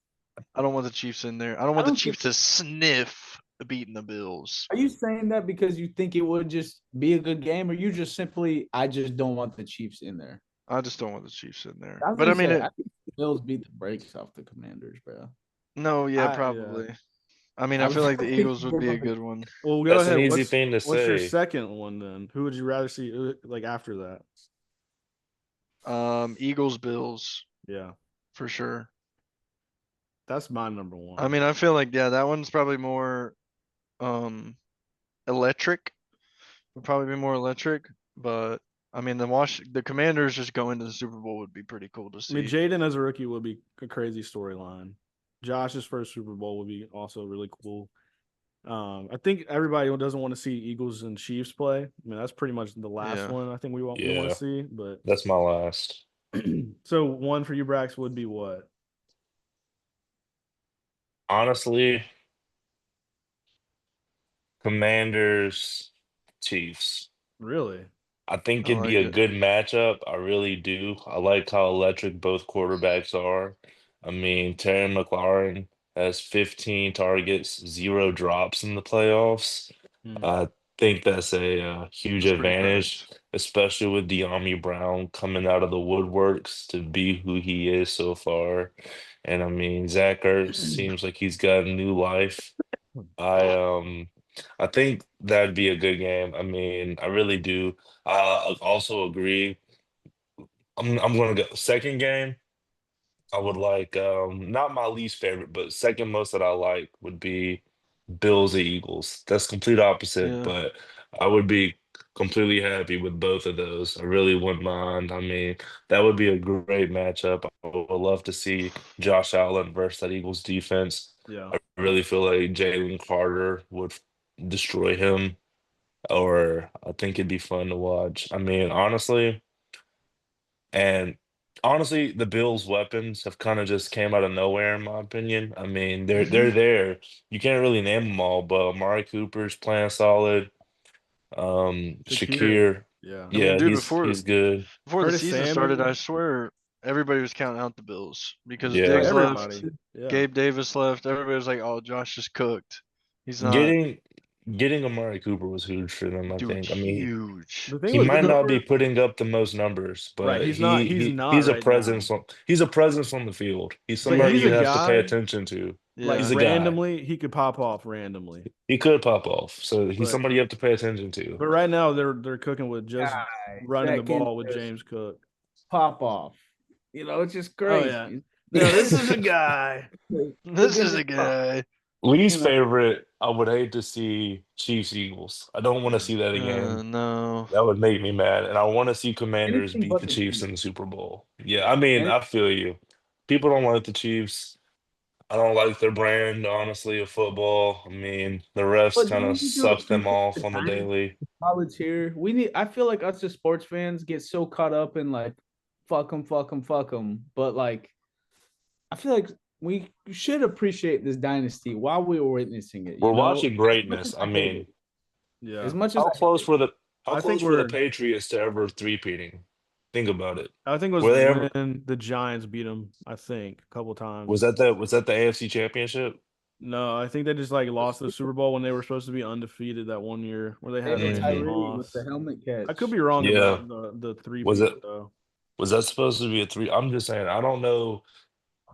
I don't want the Chiefs in there. I don't want the Chiefs to sniff beating the Bills. Are you saying that because you think it would just be a good game, or you just simply I just don't want the Chiefs in there? I just don't want the Chiefs in there. I was But I gonna mean, say, I think the Bills beat the brakes off the Commanders, bro. no, yeah, Yeah. probably. I mean, I I was feel like the thinking Eagles would be a about the- good one. Well, go That's ahead. an easy thing to What's your say. second one then? Who would you rather see like after that? Eagles, Bills, Yeah, for sure. that's my number 1. I mean, I feel like that one's probably more electric. Would probably be more electric, but I mean the Commanders just going to the Super Bowl would be pretty cool to I mean, see. Jaden as a rookie would be a crazy storyline. Josh's first Super Bowl would be also really cool. I think everybody doesn't want to see Eagles and Chiefs play. I mean, that's pretty much the last Yeah. one I think we want Yeah. to see. But That's my last. so one for you, Brax, would be what? Honestly, Commanders, Chiefs. Really? I think I it'd be like a it. good matchup. I really do. I like how electric both quarterbacks are. I mean, Terry McLaurin has 15 targets, 0 drops in the playoffs. Hmm. I think that's a huge That's pretty advantage, facts. especially with De'Ami Brown coming out of the woodworks to be who he is so far. And I mean, Zach Ertz seems like he's got a new life. I think that'd be a good game. I mean, I really do. I also agree. I'm gonna go second game. I would like not my least favorite, but second most that I like would be Bills and Eagles. That's complete opposite, Yeah. but I would be completely happy with both of those. I really wouldn't mind. I mean, that would be a great matchup. I would love to see Josh Allen versus that Eagles defense. Yeah. I really feel like Jalen Carter would destroy him, or I think it'd be fun to watch. I mean, honestly, the Bills' weapons have kind of just came out of nowhere, in my opinion. I mean, they're there. You can't really name them all, but Amari Cooper's playing solid. Shakir. Shakir, Yeah. I mean, yeah, dude, he's good. before the Curtis season Samuel. started, I swear everybody was counting out the Bills because Yeah. Diggs Everybody. left, Yeah. Gabe Davis left. Everybody was like, "Oh, Josh just cooked. He's not, Getting getting Amari Cooper was huge for them, I dude, think. I mean, huge." The thing he with might not be Cooper, putting up the most numbers, right? but He's not he's a right now. presence he's a presence on the field. He's But somebody he's you a have to pay guy attention to. like He's Yeah, a guy. randomly he could pop off randomly. He could pop off. So he's But somebody you have to pay attention to. but right now they're cooking with just Guy running the that can ball with just James Cook. pop off. It's just Oh crazy. yeah. No, this is a guy. This is a guy. Least You know, favorite, I would hate to see Chiefs Eagles. I don't want to see that again. No. That would make me mad. And I want to see Commanders anything beat but the the Chiefs Chiefs. in the Super Bowl. Yeah, I mean, And I feel you. People don't like the Chiefs. I don't like their brand, honestly, of football. I mean, the refs but do kind we of need to suck them appreciate the off on the dynasty daily. of college here? We need. I feel like us as sports fans get so caught up in like, fuck them, fuck them, fuck them. But like, I feel like we should appreciate this dynasty while we were witnessing it. We're You know, watching as much as greatness. I I hate mean, it, as Yeah. much as how I hate close it, were the how I think close were the we're Patriots to ever three-peating? Think about it. I think it was Were they ever when the Giants beat them, I think, a couple times. was that the AFC Championship? No, I think they just like lost the Super Bowl when they were supposed to be undefeated that one year where they they had hit Randy Hmm. Tyree with the Moss. helmet I could catch. be wrong Yeah. about the three Was peat it though. was that supposed to be a three? I'm just saying, I don't know.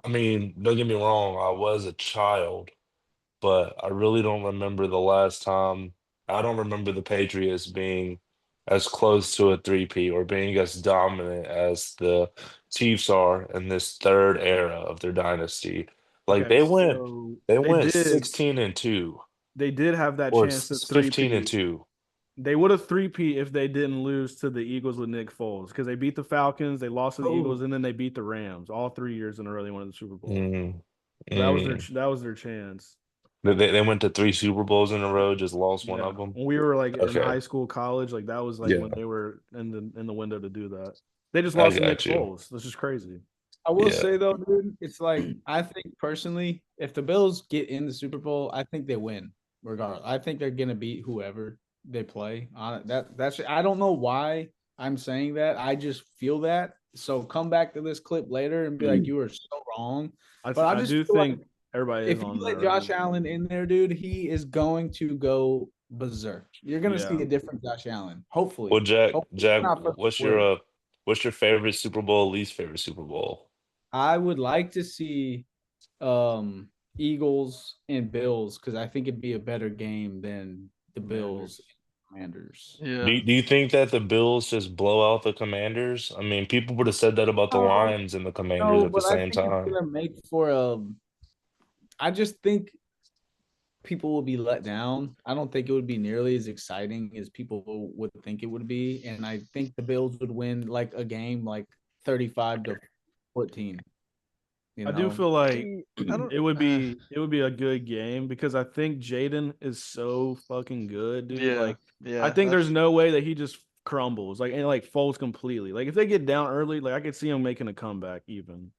I mean, don't get me wrong, I was a child, but I really don't remember the last time. I don't remember the Patriots being as close to a three-peat or being as dominant as the Chiefs are in this third era of their dynasty. Like Okay, so they went 16-2 they did have that or chance to three 15 and peat. 2. They would have three-peat if they didn't lose to the Eagles with Nick Foles because they beat the Falcons, they lost to the Oh, Eagles, and then they beat the Rams. All 3 years in a row, they won the Super Bowl. Mm, So mm. that was their chance. They went to three Super Bowls in a row, just lost one Yeah, of them. when we were like in Okay. high school, college, like that was like when Yeah, they were in the window to do that. They just I lost to Nick got you. Foles. This is crazy. I will Yeah. say though, dude, it's like I think personally, if the Bills get in the Super Bowl, I think they win. Regardless, I think they're gonna beat whoever they play. That's I don't know why I'm saying that. I just feel that. So come back to this clip later and be like, you were so wrong. But I I just do feel like think everybody is if you on that let right Josh now. Allen in there, dude, he is going to go berserk. You're gonna see Yeah. a different Josh Allen. Well, Hopefully. Hopefully it's Jack, not first quarter. what's your favorite Super Bowl, least favorite Super Bowl? I would like to see Eagles and Bills because I think it'd be a better game than the Bills Commanders. and Commanders. Yeah. Do you think that the Bills just blow out the Commanders? I mean, people would have said that about the No, Lions and the Commanders no, at the but I same think it's time. gonna make for a. I just think people will be let down. I don't think it would be nearly as exciting as people would think it would be, and I think the Bills would win like a game like 35-14. You I do know, feel like See, I don't. it would be a good game because I think Jaden is so fucking good, dude. Yeah. Like I Yeah. think there's That's. no way that he just crumbles like and like folds completely. Like if they get down early, like I could see him making a comeback even.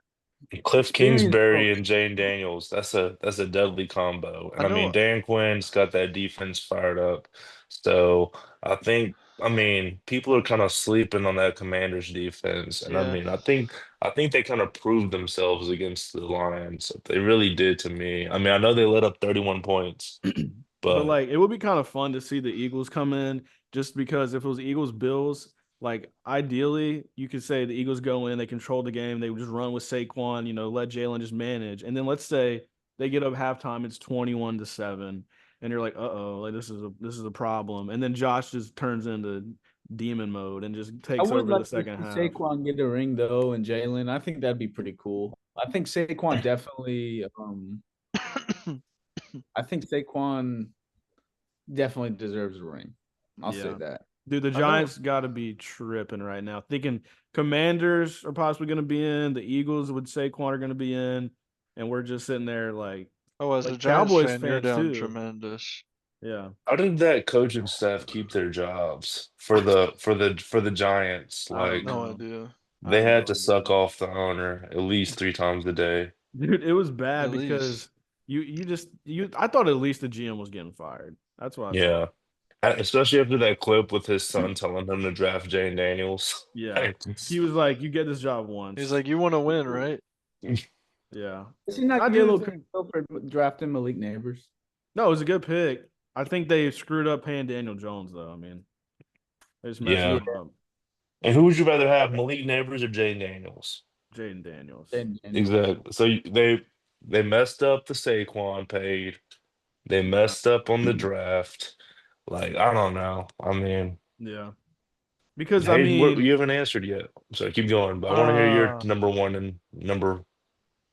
Cliff experience. Kingsbury and Jane Daniels, that's a deadly combo. I And I mean, know. Dan Quinn's got that defense fired up. So I think, I mean, people are kind of sleeping on that Commanders defense. And I Yeah. mean, I think they kind of proved themselves against the Lions. They really did to me. I mean, I know they let up 31 points, But but like it would be kind of fun to see the Eagles come in just because if it was Eagles Bills, like ideally you could say the Eagles go in, they control the game, they would just run with Saquon, let Jalen just manage. And then let's say they get up halftime, it's 21-7, and you're like, uh-oh, like this is a problem. And then Josh just turns into demon mode and just I takes would over the like to second see half. Saquon get a ring though, and Jalen. I think that'd be pretty cool. I think Saquon definitely. I think Saquon definitely deserves a ring. I'll say Yeah. that. Dude, the I know. Giants got to be tripping right now. Thinking Commanders are possibly going to be in. The Eagles with Saquon are going to be in, and we're just sitting there Oh, as a like Giants Cowboys fan, you're fans down too. tremendous. Yeah, how did that coaching staff keep their jobs for the Giants? I don't Like No know. idea. I they have had no to suck idea, off the owner at least three times a day. dude. It was At bad least. because you just you. I thought at least the GM was getting fired. That's what I Yeah. thought. Especially after that clip with his son telling him to draft Jane Daniels. Yeah, he was like, "You get this job He's once." like, you want to win, right? Yeah, Does he not I get a do little think credit for drafting Malik Neighbors? no, it was a good pick. I think they screwed up paying Daniel Jones though. I mean, they just messed Yeah, Yeah. him up. And who would you rather have, Malik Neighbors or Jane Daniels? Jaden Daniels. and Daniels. Exactly. So they messed up the Saquon paid. They Yeah. messed up on the draft. Like, I don't know. I mean, Yeah. Because I hey, mean, you haven't answered yet. So keep going. But I want to hear your uh number one and number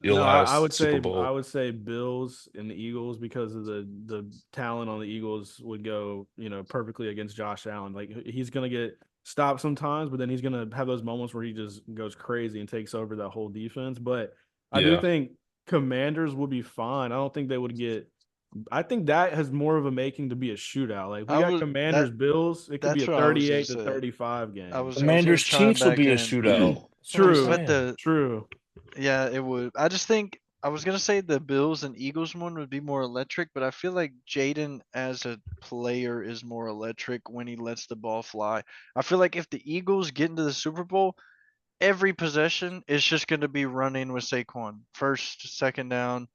Your No, I last would Super say Bowl. Bills and the Eagles because of the talent on the Eagles would go, perfectly against Josh Allen. Like he's gonna get stopped sometimes, but then he's gonna have those moments where he just goes crazy and takes over that whole defense. But I do Yeah. think Commanders would be fine. I don't think they would get. I think that has more of a making to be a shootout. Like if we I got would Commanders that Bills, it could be that's a what I was gonna 38 to say. 35 I game. was gonna Commanders chime Chiefs would back be a in. shootout. That's what I'm True, But saying. true. yeah, it would. I just think I was gonna say the Bills and Eagles one would be more electric, but I feel like Jaden as a player is more electric when he lets the ball fly. I feel like if the Eagles get into the Super Bowl, every possession is just gonna be running with Saquon. First, second down,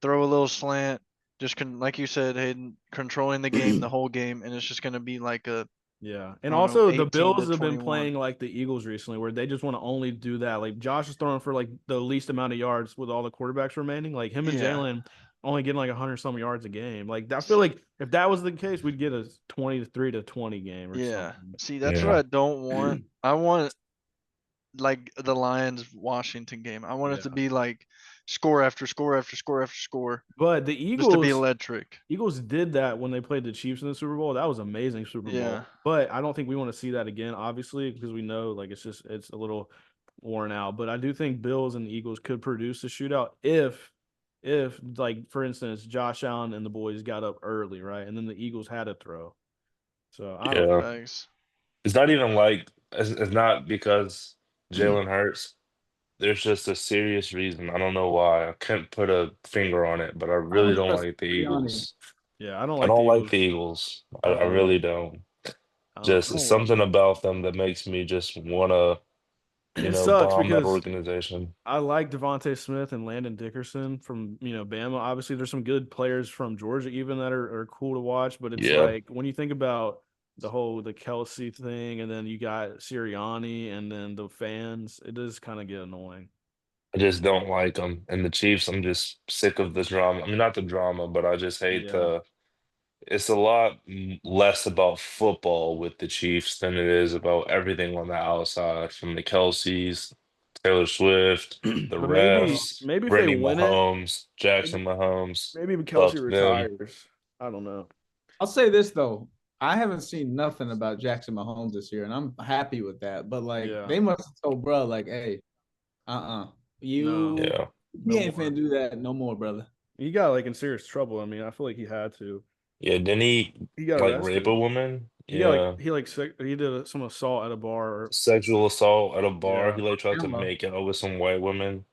throw a little slant, just like you said, Hayden, controlling the game the whole game, and it's just gonna be like a Yeah. I And don't know, also the 18 to Bills have been 21. playing like the Eagles recently where they just want to only do that. Like Josh is throwing for like the least amount of yards with all the quarterbacks remaining. Like him and Yeah. Jalen only getting like 100 some yards a game. Like I feel like if that was the case, we'd get a 23 to 20 game or Yeah. something. See, that's what Yeah. I don't want. I want like the Lions Washington game. I want it to Yeah. be like score after score after score after score, But the just to be Eagles electric. Eagles did that when they played the Chiefs in the Super Bowl. That was amazing Super Yeah. Bowl. But I don't think we want to see that again, obviously, because we know like it's a little worn out. But I do think Bills and the Eagles could produce a shootout if like for instance, Josh Allen and the boys got up early, right? And then the Eagles had a throw. So I don't Yeah. know. Thanks. It's not even like it's not because Jalen Hurts. There's just a serious reason. I don't know why. I can't put a finger on it, but I I really don't don't trust like the Sirianni. Eagles. Yeah, I don't I like the don't like the Eagles. Eagles. I Uh-uh. really don't. I Just don't like something them. about them that makes me just wanna, It sucks bomb that because organization. I like Devontae Smith and Landon Dickerson from, Bama. Obviously, there's some good players from Georgia even that are cool to watch, but it's Yeah. like when you think about the Kelsey thing and then you got Sirianni and then the fans, it does kind of get annoying. I just don't like them. And the Chiefs, I'm just sick of the drama. I mean, not the drama, but I just hate Yeah. it's a lot less about football with the Chiefs than it is about everything on the outside, from the Kelseys, Taylor Swift, the But maybe refs, maybe if they Brittany win it, Mahomes, maybe, Jackson Mahomes. maybe Kelsey Fuck them. retires. I don't know. I'll say this though. I haven't seen nothing about Jackson Mahomes this year, and I'm happy with that. But like, Yeah. they must have told bro, like, hey, No. you Yeah. No he ain't more. finna do that no more, brother. He got like in serious trouble. I mean, I feel like he had to. Yeah. Didn't he He got like rape arrested. a woman? He got Yeah. he did some assault at a bar. Sexual assault at a bar. Yeah. He like tried to Camera. make out with some white women.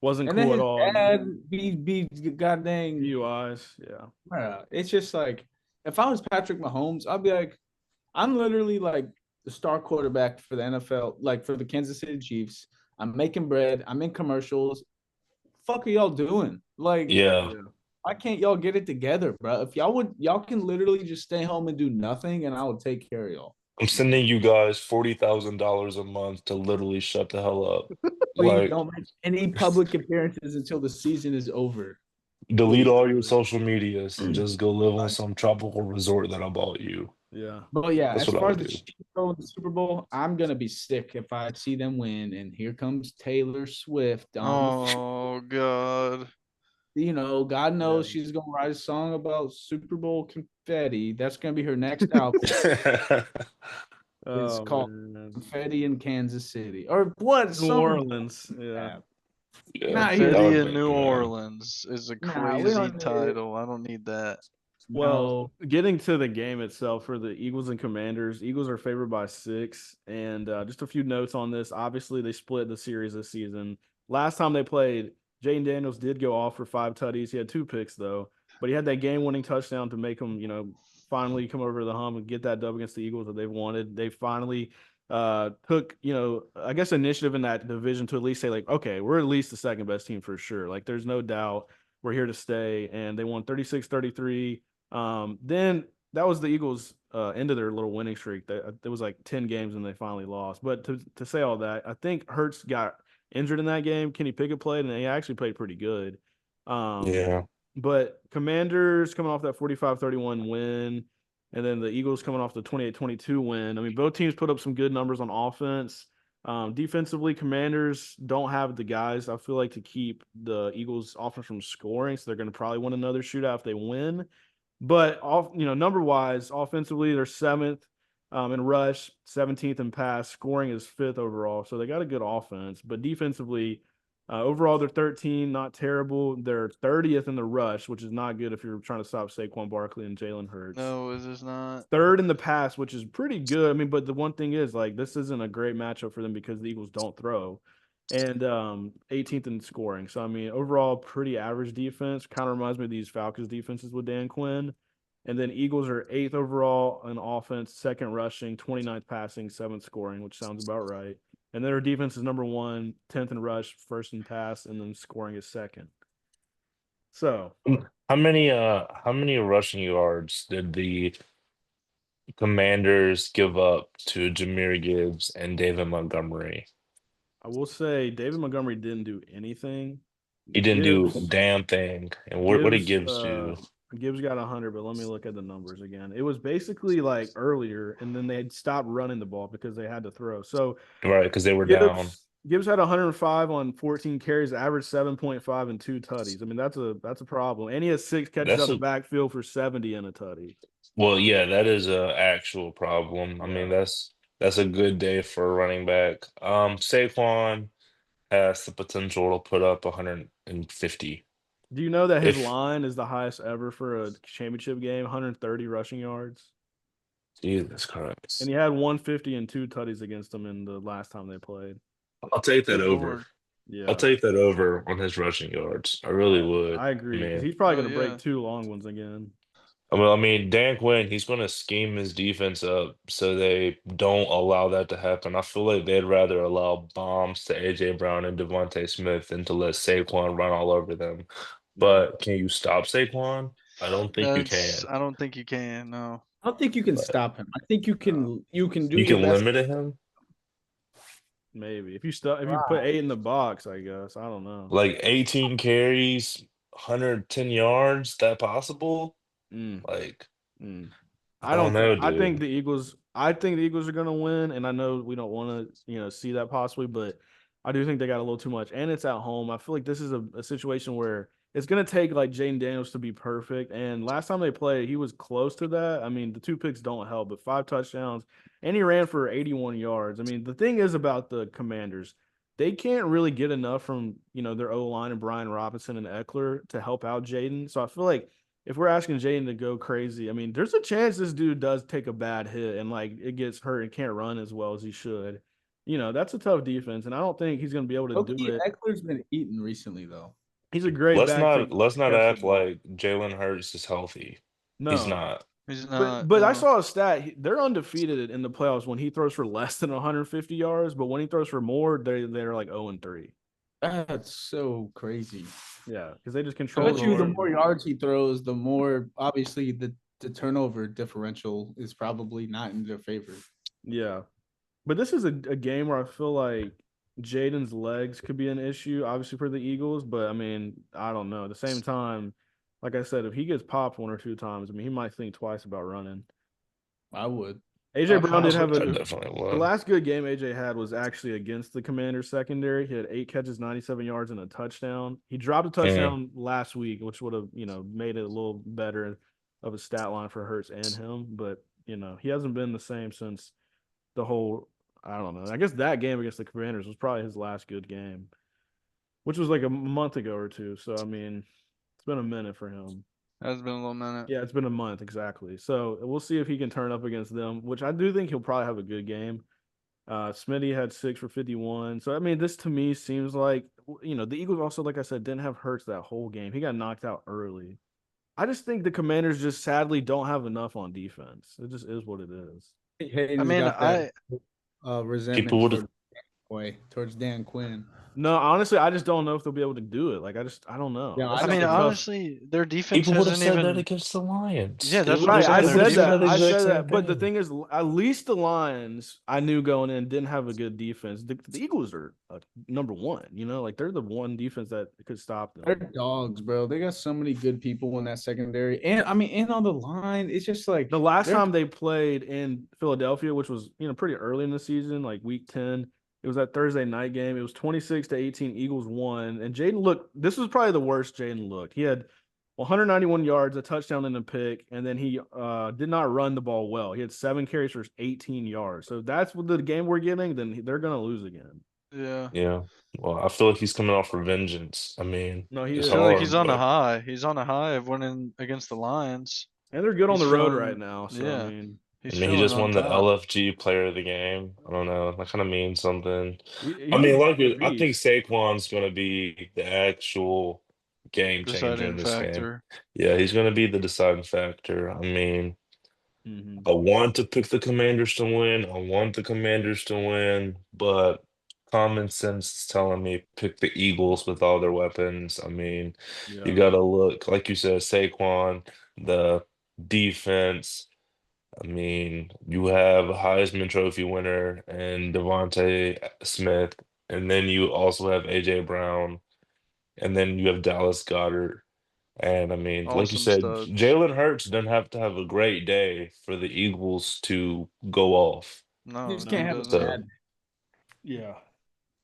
Wasn't And then cool at his all. dad be goddamn. DUIs. Yeah. Bruh, it's just like if I was Patrick Mahomes, I'd be like, I'm literally like the star quarterback for the NFL, like for the Kansas City Chiefs. I'm making bread. I'm in commercials. Fuck are y'all doing? Like, Yeah. Yeah. why can't y'all get it together, bro? If y'all can literally just stay home and do nothing, and I will take care of y'all. I'm sending you guys $40,000 a month to literally shut the hell up. Please Like, don't make any public appearances until the season is over. delete Please. all your social medias and just go live on Like, some tropical resort that I bought you. yeah. But yeah, That's as what I far as would the do. Chiefs go in the Super Bowl, I'm gonna be sick if I see them win. And here comes Taylor Swift on Oh God. God Yeah. knows she's gonna write a song about Super Bowl confetti. That's gonna be her next album. It's Oh called man. Confetti in Kansas City. Or what? New Something like Orleans. Yeah. that. Yeah, Not here. that Confetti would in make New me mad. Orleans is a Nah, we crazy don't need it. title. I don't need that. Well, No. getting to the game itself for the Eagles and Commanders, Eagles are favored by 6. And just a few notes on this. Obviously, they split the series this season. Last time they played, Jaden Daniels did go off for 5 tutties. He had 2 picks, though. But he had that game winning touchdown to make them, finally come over the hump and get that dub against the Eagles that they've wanted. They finally took, I guess, initiative in that division to at least say, like, okay, we're at least the second best team for sure. Like, there's no doubt we're here to stay. And they won 36-33. Then that was the Eagles' end of their little winning streak. There was like 10 games and they finally lost. But to say all that, I think Hurts got injured in that game. Kenny Pickett played, and he actually played pretty good. Um, Yeah. but Commanders coming off that 45-31 win, and then the Eagles coming off the 28-22 win. I mean, both teams put up some good numbers on offense. Defensively, Commanders don't have the guys, I feel like, to keep the Eagles' offense from scoring, so they're going to probably win another shootout if they win. But number wise, offensively, they're seventh in rush, 17th in pass, scoring is fifth overall. So they got a good offense. But defensively, overall, they're 13, not terrible. They're 30th in the rush, which is not good if you're trying to stop Saquon Barkley and Jalen Hurts. No, it is not. Third in the pass, which is pretty good. I mean, but the one thing is, like, this isn't a great matchup for them because the Eagles don't throw. And 18th in scoring. So, I mean, overall, pretty average defense. Kind of reminds me of these Falcons defenses with Dan Quinn. And then Eagles are 8th overall in offense, 2nd rushing, 29th passing, 7th scoring, which sounds about right. And then their defense is number 1, 10th in rush, 1st in pass, and then scoring is 2nd. So how many rushing yards did the Commanders give up to Jahmyr Gibbs and David Montgomery? I will say David Montgomery didn't do anything. He didn't do a damn thing. And what did Gibbs do? Gibbs got 100, but let me look at the numbers again. It was basically like earlier, and then they had stopped running the ball because they had to throw. So Right, because they were down. Gibbs had 105 on 14 carries, averaged 7.5 and 2 tutties. I mean, that's a problem. And he has 6 catches out the backfield for 70 and a tutty. Well, yeah, that is a actual problem. I mean, that's a good day for a running back. Saquon has the potential to put up 150. Do you know that his line is the highest ever for a championship game? 130 rushing yards. Jesus Christ! And he had 150 and 2 tutties against them in the last time they played. I'll take that over. Yeah, I'll take that over on his rushing yards. I really would. I agree because he's probably going to break 2 long ones again. I mean, Dan Quinn, he's going to scheme his defense up so they don't allow that to happen. I feel like they'd rather allow bombs to A.J. Brown and Devontae Smith than to let Saquon run all over them. But can you stop Saquon? I don't think you can. I don't think you can, no. I don't think you can stop him. I think you can do You can limit him? Maybe. If you put 8 in the box, I guess. I don't know. Like 18 carries, 110 yards, that possible? Like, I don't know, dude. I think the Eagles are going to win, and I know we don't want to, see that possibly, but I do think they got a little too much, and it's at home. I feel like this is a situation where it's going to take like Jaden Daniels to be perfect, and last time they played, he was close to that. I mean, the 2 picks don't help, but 5 touchdowns, and he ran for 81 yards. I mean, the thing is about the Commanders, they can't really get enough from, their O-line and Brian Robinson and Eckler to help out Jaden. So I feel like if we're asking Jaden to go crazy, I mean, there's a chance this dude does take a bad hit and like it gets hurt and can't run as well as he should. That's a tough defense, and I don't think he's going to be able to do it. Eckler's been eating recently, though. He's a great let's back. Let's not act like Jalen Hurts is healthy. No, he's not. He's not. But I saw a stat. They're undefeated in the playoffs when he throws for less than 150 yards, but when he throws for more, they're like 0-3. That's so crazy. Yeah, because they just control. I bet you the more yards he throws, the more obviously the turnover differential is probably not in their favor. Yeah, but this is a game where I feel like Jaden's legs could be an issue, obviously for the Eagles. But I mean, I don't know. At the same time, like I said, if he gets popped 1 or 2 times, I mean, he might think twice about running. I would. AJ Brown did have definitely would. The last good game AJ had was actually against the Commanders secondary. He had 8 catches, 97 yards, and a touchdown. He dropped a touchdown last week, which would have, made it a little better of a stat line for Hurts and him. But, he hasn't been the same since the whole, I don't know. I guess that game against the Commanders was probably his last good game, which was like a month ago or 2. So, I mean, it's been a minute for him. That's been a little minute. Yeah, it's been a month, exactly. So we'll see if he can turn up against them, which I do think he'll probably have a good game. Smitty had 6 for 51. So, I mean, this to me seems like, the Eagles also, like I said, didn't have Hurts that whole game. He got knocked out early. I just think the Commanders just sadly don't have enough on defense. It just is what it is. I mean, resentment towards Dan Quinn. No, honestly, I just don't know if they'll be able to do it. Like, I don't know. Yeah, I mean, honestly, their defense people would have said even that against the Lions. Yeah, that's right. I said that. But the thing is, at least the Lions, I knew going in, didn't have a good defense. The Eagles are number 1. Like they're the one defense that could stop them. They're dogs, bro. They got so many good people in that secondary, and I mean, and on the line, it's just like the last time they played in Philadelphia, which was pretty early in the season, like week 10. It was that Thursday night game. It was 26-18. Eagles won. And Jaden looked, this was probably the worst Jaden looked. He had 191 yards, a touchdown, and a pick. And then he did not run the ball well. He had 7 carries for 18 yards. So if that's what the game we're getting, then they're going to lose again. Yeah. Yeah. Well, I feel like he's coming off revengeance. I mean, No, he it's I is. feel like he's hard, on a but high. He's on a high of winning against the Lions. And they're good on He's the road right feeling, now. So, I yeah, mean, he's I mean, he feeling just on won the top. LFG Player of the Game. I don't know. That kind of means something. I he's mean, a like I think beast. Saquon's going to be the actual game changer in Deciding this game. factor. Yeah, he's going to be the deciding factor. I mean, Mhm. I want to pick the Commanders to win. I want the Commanders to win, but common sense is telling me pick the Eagles with all their weapons. I mean, you Yeah. got to look, like you said, Saquon, the defense. I mean, you have a Heisman Trophy winner and Devontae Smith, and then you also have AJ Brown, and then you have Dallas Goddard. And I mean, like you Awesome said, studs. Jalen Hurts doesn't have to have a great day for the Eagles to go off. You No, just he can't have a doesn't. So bad. Yeah.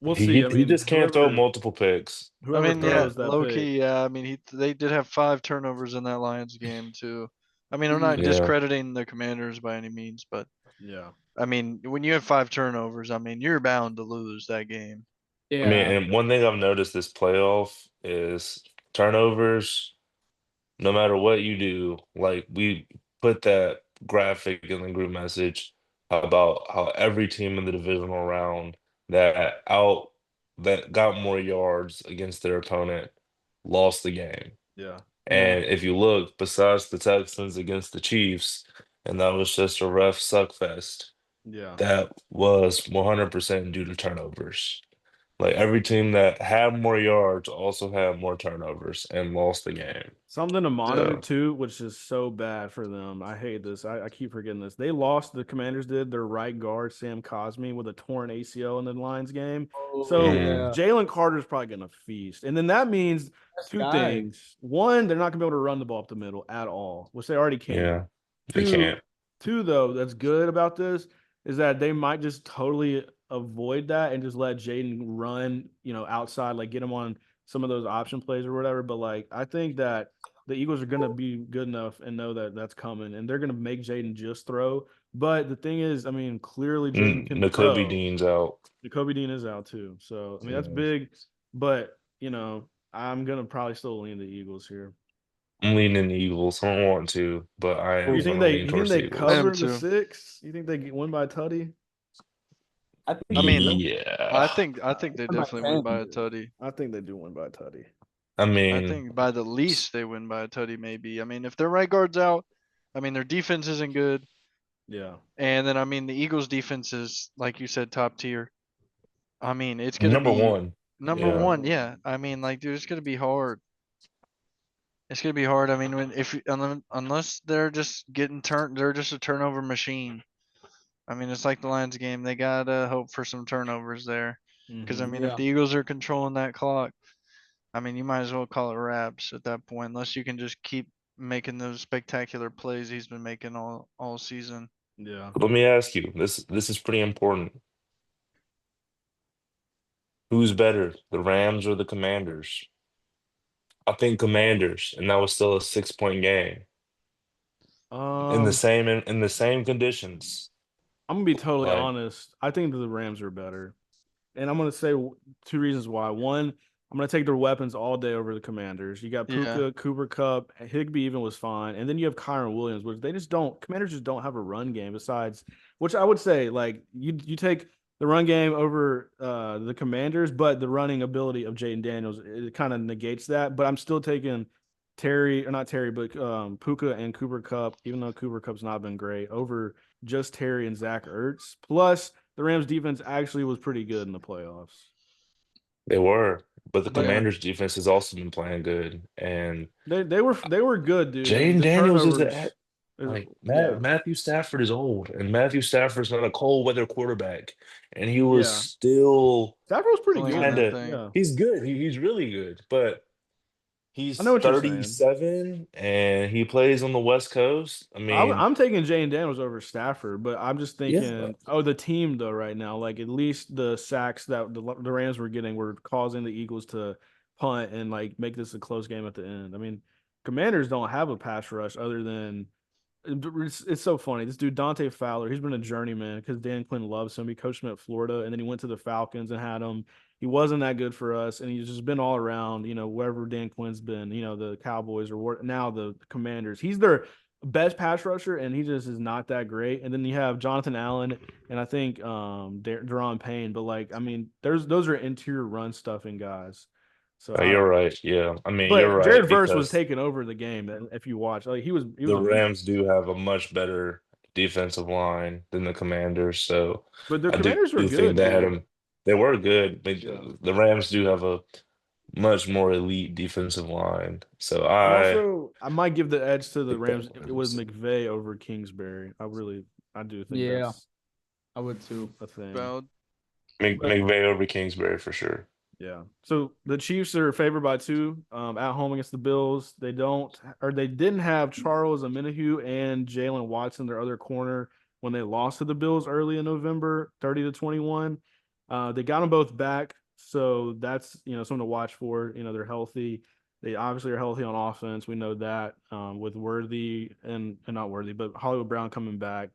We'll he see. I he mean, just can't throw multiple picks. I whoever mean, yeah, throws that low pick. key, yeah. I mean, they did have 5 turnovers in that Lions game too. I mean, I'm not Yeah. discrediting the Commanders by any means, but Yeah. I mean, when you have 5 turnovers, I mean, you're bound to lose that game. I mean, Yeah. and one thing I've noticed this playoff is turnovers. No matter what you do, like we put that graphic in the group message about how every team in the divisional round that got more yards against their opponent lost the game. Yeah. Yeah. And if you look, besides the Texans against the Chiefs, and that was just a ref suck fest, Yeah. that was 100% due to turnovers. Like every team that had more yards also had more turnovers and lost the game. Something to monitor Yeah. So too, which is so bad for them. I hate this. I keep forgetting this. They lost, the Commanders did, their right guard, Sam Cosmi, with a torn ACL in the Lions game. Oh So mm, yeah. Jalen Carter's probably going to feast. And then that means Best two guy. things. One, they're not going to be able to run the ball up the middle at all, which they already can't. yeah, they Two, can't. two though, that's good about this is that they might just totally avoid that and just let Jaden run, outside, like get him on some of those option plays or whatever. But like, I think that the Eagles are going to be good enough and know that that's coming, and they're going to make Jaden just throw. But the thing is, I mean, clearly Jaden can Nakobe throw. Dean's out. Jacoby Dean is out too, so I mean that's Yeah. big. But I'm gonna probably still lean the Eagles here. I'm leaning the Eagles. I don't want to, but I You am think going to they lean you think towards the they I Eagles. am cover the too. 6? You think they win by a tutty? I think I they mean, do. I Yeah. think I think they Win by definitely win 10. by a tutty. I think they do win by a tutty. I I mean, think by the least they win by a tutty, maybe. I mean, if their right guard's out, I mean their defense isn't good, Yeah, and then I mean the Eagles' defense is, like you said, top tier. I mean, it's gonna number be one. number Yeah. one. Yeah, I mean, like, dude, it's gonna be hard. It's gonna be hard. I mean, when if unless they're just they're just a turnover machine. I mean, it's like the Lions game. They gotta hope for some turnovers there, because I hmm mean, if Yeah. the Eagles are controlling that clock, I mean, you might as well call it wraps at that point, unless you can just keep making those spectacular plays he's been making all season. yeah. Let me ask you. This is pretty important. Who's better, the Rams or the Commanders? I think Commanders, and that was still a 6-point game in the Um, same in the same conditions. I'm gonna be totally Like, honest. I think the Rams are better. And I'm going to say two reasons why. One, I'm going to take their weapons all day over the Commanders. You got Yeah, Puka, Cooper Cup, Higbee even was fine. And then you have Kyron Williams, which they just don't, Commanders just don't have a run game besides, which I would say, like, you take the run game over the Commanders, but the running ability of Jaden Daniels, it kind of negates that. But I'm still taking Terry, or not Terry, but Puka and Cooper Cup, even though Cooper Cup's not been great, over just Terry and Zach Ertz. Plus, the Rams defense actually was pretty good in the playoffs. they were, but the yeah. Like Commanders defense has also been playing good. And they were good, dude. Jaden The Daniels is turnovers, like yeah, Matthew Stafford is old, and Matthew Stafford's not a cold weather quarterback, and he was yeah. still Stafford was pretty Slinging kind good. that of thing. Yeah, he's good. He's really good, but He's I know what you're saying. 37 and he plays on the West Coast. I mean, I'm taking Jane Daniels over Stafford, but I'm just Yeah. thinking, the team though right now, like at least the sacks that the Rams were getting were causing the Eagles to punt and like make this a close game at the end. I mean, Commanders don't have a pass rush other than it's so funny. This dude Dante Fowler, he's been a journeyman because Dan Quinn loves him. He coached him at Florida, and then he went to the Falcons and had him. He wasn't that good for us, and he's just been all around. Wherever Dan Quinn's been, the Cowboys or now the Commanders. He's their best pass rusher, and he just is not that great. And then you have Jonathan Allen, and I think Deron Payne. But like, I mean, those are interior run stuffing guys. So you're right. Yeah. I mean, you're but right Jared Verse was because taking over the game. If you watch, like he was the a beast. Rams do have a much better defensive line than the Commanders. So But the I do, Commanders were do think good, they had dude. them. They were good. Yeah. The Rams do have a much more elite defensive line. So And I also, I might give the edge to the think the Rams with Rams. McVay over Kingsbury. I do think Yeah, that's I would too. a thing. Valid. But McVay over Kingsbury for sure. Yeah. So the Chiefs are favored by 2 at home against the Bills. They didn't have Charles Omenihu and Jalen Watson, their other corner, when they lost to the Bills early in November, 30-21. They got them both back, so that's something to watch for. They're healthy. They obviously are healthy on offense. We know that with Worthy and not Worthy, but Hollywood Brown coming back.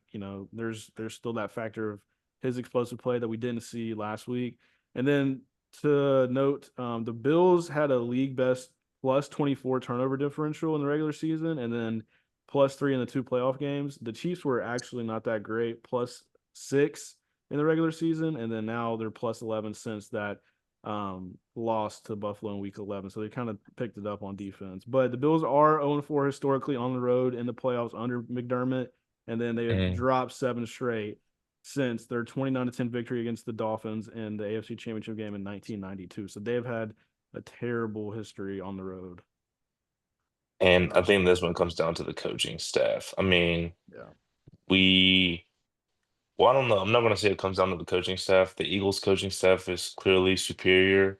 There's still that factor of his explosive play that we didn't see last week. And then to note, the Bills had a league best plus 24 turnover differential in the regular season, and then plus 3 in the 2 playoff games. The Chiefs were actually not that great, plus 6 in the regular season, and then now they're plus 11 since that loss to Buffalo in week 11. So they kind of picked it up on defense. But the Bills are 0-4 historically on the road in the playoffs under McDermott, and then they have dropped 7 straight since their 29-10 victory against the Dolphins in the AFC Championship game in 1992. So they've had a terrible history on the road. And I think this one comes down to the coaching staff. I mean, Yeah. I don't know. I'm not going to say it comes down to the coaching staff. The Eagles coaching staff is clearly superior,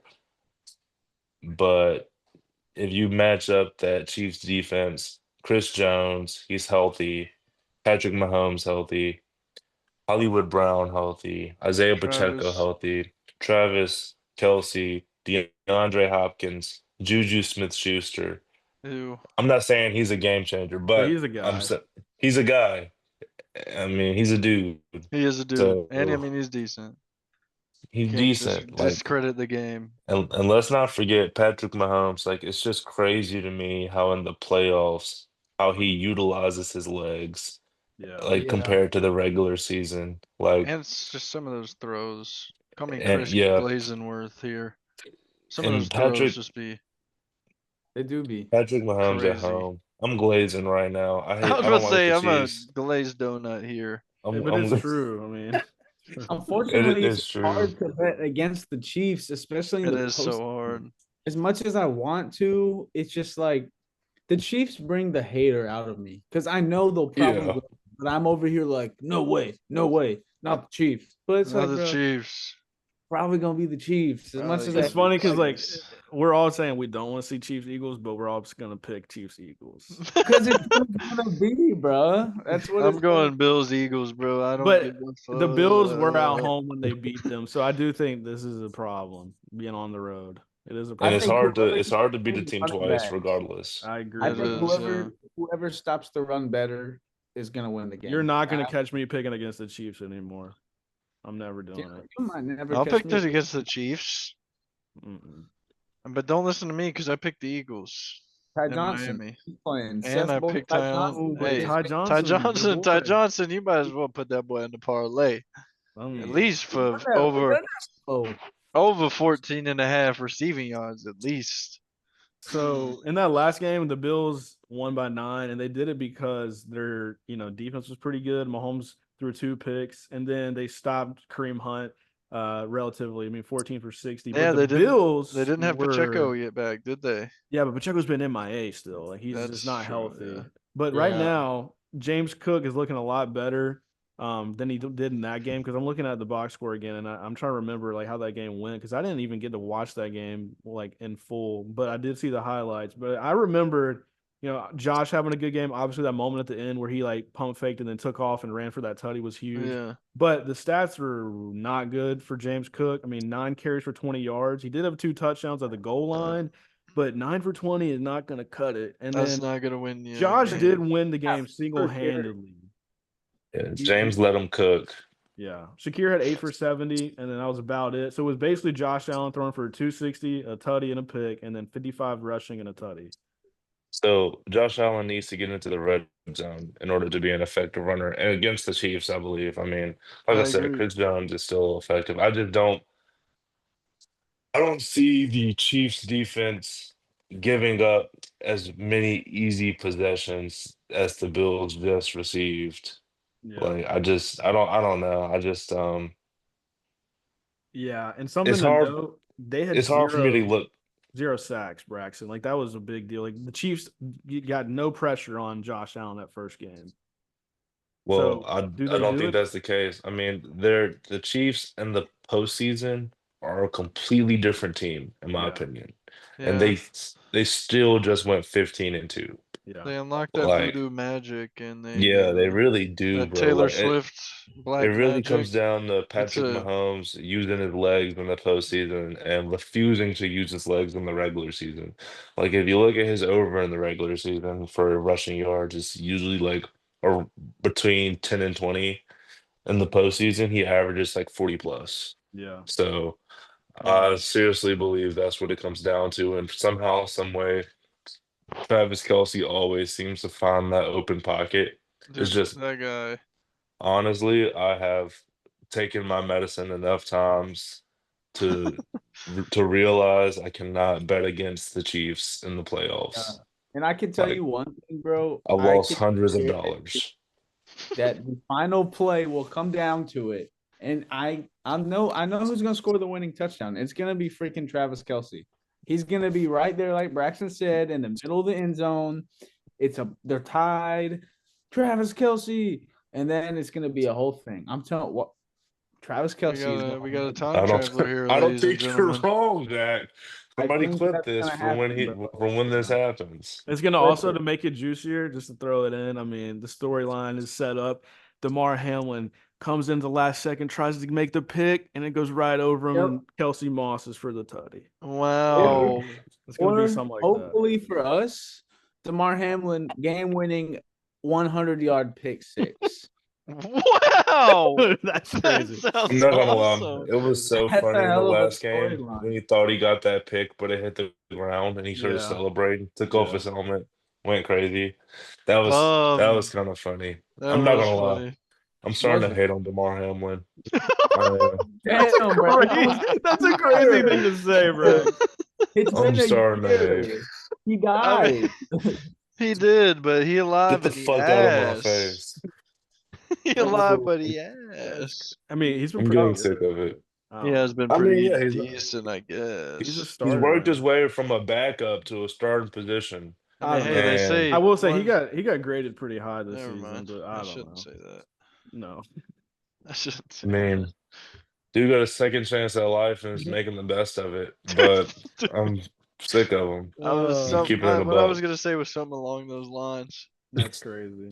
but if you match up that Chiefs defense, Chris Jones, he's healthy, Patrick Mahomes healthy, Hollywood Brown healthy, Isaiah Pacheco Travis. healthy, Travis Kelsey, DeAndre Hopkins, Juju Smith-Schuster. Ew. I'm not saying he's a game changer, But but he's a guy. he's a guy. I mean, he's a dude. He is a dude. So And I mean he's decent. he's Can't decent. discredit the game. And let's not forget Patrick Mahomes. Like, it's just crazy to me how in the playoffs, how he utilizes his legs, Yeah. like Yeah. compared to the regular season. Like, And it's just some of those throws. Call me and Chris yeah, Glazenworth here. Some of those and throws just be they do be. Patrick Mahomes at crazy. home. I'm glazing right now. I was I about don't to like say the I'm a Chiefs. glazed donut here. But I'm it's true. I mean, Unfortunately, it's it's true. hard to bet against the Chiefs, especially in It the is so post. hard. As much as I want to, it's just like the Chiefs bring the hater out of me because I know they'll probably Yeah. win, but I'm over here like, no way, not the Chiefs. But it's Not like, the bro, Chiefs. probably gonna be the Chiefs. As much Probably as gonna it's be funny the because like Chiefs. we're all saying we don't want to see Chiefs Eagles, but we're all just gonna pick Chiefs Eagles. because it's gonna be, bro. That's what I'm it's going Bills Eagles, bro. I don't But give a the Bills were at fuck. home when they beat them, so I do think this is a problem being on the road. It is a And I problem. think it's hard to beat a whoever team running twice back, regardless. I agree. I It think is, whoever stops the run better is gonna win the game. You're not gonna catch me picking against the Chiefs anymore. I'm never doing it. You might never I'll catch pick me. this against the Chiefs, Mm-mm. but don't listen to me because I picked the Eagles Ty in Johnson Miami. he's playing. And Seth I Bowles, picked Ty Ty Johnson. But Hey, Ty Ty Johnson, Johnson, Ty Johnson. You might as well put that boy in the parlay. At least for over 14 and a half receiving yards, at least. So in that last game, the Bills won by 9, and they did it because their defense was pretty good. Mahomes threw 2 picks, and then they stopped Kareem Hunt relatively. I mean, 14 for 60. Yeah, but the Bills they didn't have Pacheco yet back, did they? Yeah, but Pacheco's been MIA still. Like he's That's just not true, healthy. yeah. But right now, James Cook is looking a lot better. than he did in that game because I'm looking at the box score again and I'm trying to remember like how that game went because I didn't even get to watch that game like in full, but I did see the highlights. But I remembered, Josh having a good game. Obviously, that moment at the end where he like pump faked and then took off and ran for that tutty was huge. Yeah. But the stats were not good for James Cook. I mean, 9 carries for 20 yards. He did have 2 touchdowns at the goal line, but 9 for 20 is not going to cut it. And That's then not gonna win you. a Josh game. did win the game for single handedly. Yeah, James let him cook. Yeah. Shakir had 8 for 70, and then that was about it. So it was basically Josh Allen throwing for 260, a tutty, and a pick, and then 55 rushing and a tutty. So Josh Allen needs to get into the red zone in order to be an effective runner. And against the Chiefs, I believe. I mean, like I I said, agree. Chris Jones is still effective. I don't see the Chiefs defense giving up as many easy possessions as the Bills just received. Yeah. Like I don't know. Yeah. And something It's to hard note, they had it's hard for me to look. zero sacks, Braxton. Like that was a big deal. Like the Chiefs got no pressure on Josh Allen that first game. Well, So do I they don't do think it? that's the case. I mean, the Chiefs and the postseason are a completely different team, in my Yeah. opinion. And Yeah. they still just went 15-2. Yeah. They unlocked that Like, voodoo magic, and yeah, they really do, that bro. Taylor Like Swift it black really magic. comes down to It's Patrick a Mahomes using his legs in the postseason and refusing to use his legs in the regular season. Like if you look at his over in the regular season for rushing yards, it's usually like or between 10 and 20. In the postseason, he averages like 40 plus. Yeah. So I Um, seriously believe that's what it comes down to. And somehow, some way, Travis Kelsey always seems to find that open pocket. It's just just that guy. honestly, I have taken my medicine enough times to to realize I cannot bet against the Chiefs in the Yeah. playoffs. And I can tell Like you one thing, bro. I've I lost can hundreds of guarantee dollars. that the final play will come down to it. And I know who's gonna score the winning touchdown. It's gonna be freaking Travis Kelsey. He's gonna be right there, like Braxton said, in the middle of the end zone. They're tied. Travis Kelsey, and then it's gonna be a whole thing. I'm telling what Travis Kelsey is We going. got a time traveler here, I don't ladies and think you're gentlemen. wrong, Jack. I Somebody think clip that's this gonna for when happen, bro. this happens. It's gonna also Listen, to make it juicier, just to throw it in. I mean, the storyline is set up. DeMar Hamlin comes in the last second, tries to make the pick, and it goes right over him. Yep. And Kelsey Moss is for the tutty. Wow. It's gonna be or something like that. hopefully for us, DeMar Hamlin game-winning 100-yard pick six. Wow. That's That crazy. I'm sounds not gonna awesome. lie, it was so That's funny a in the hell of a last game when storyline. he thought he got that pick, but it hit the ground and he started Yeah. celebrating, took off Yeah. his helmet, went crazy. That was kind of funny. That I'm not was gonna lie, funny. I'm starting to Wasn't hate on DeMar Hamlin. I am. That's a damn, bro. that's a crazy thing to say, bro. It's I'm been a starting to hate. year. He I died. mean, he did, but he alive, Get the but he fuck out of my ass. face. He alive, but he ass. I mean, he's been I'm pretty getting good. sick of it. I He don't has know. been I mean, pretty yeah, decent, I He's a guess. he's starter worked now. his way from a backup to a starting position. I I mean, don't hey, know. they And say I will say he one. got graded pretty high this Never season, mind. but I I don't shouldn't know. say that. No. I shouldn't I say mean, that. dude got a second chance at life and is making the best of it. But I'm sick of him. I'm keeping it a What I was buck. gonna say was something along those lines. That's crazy.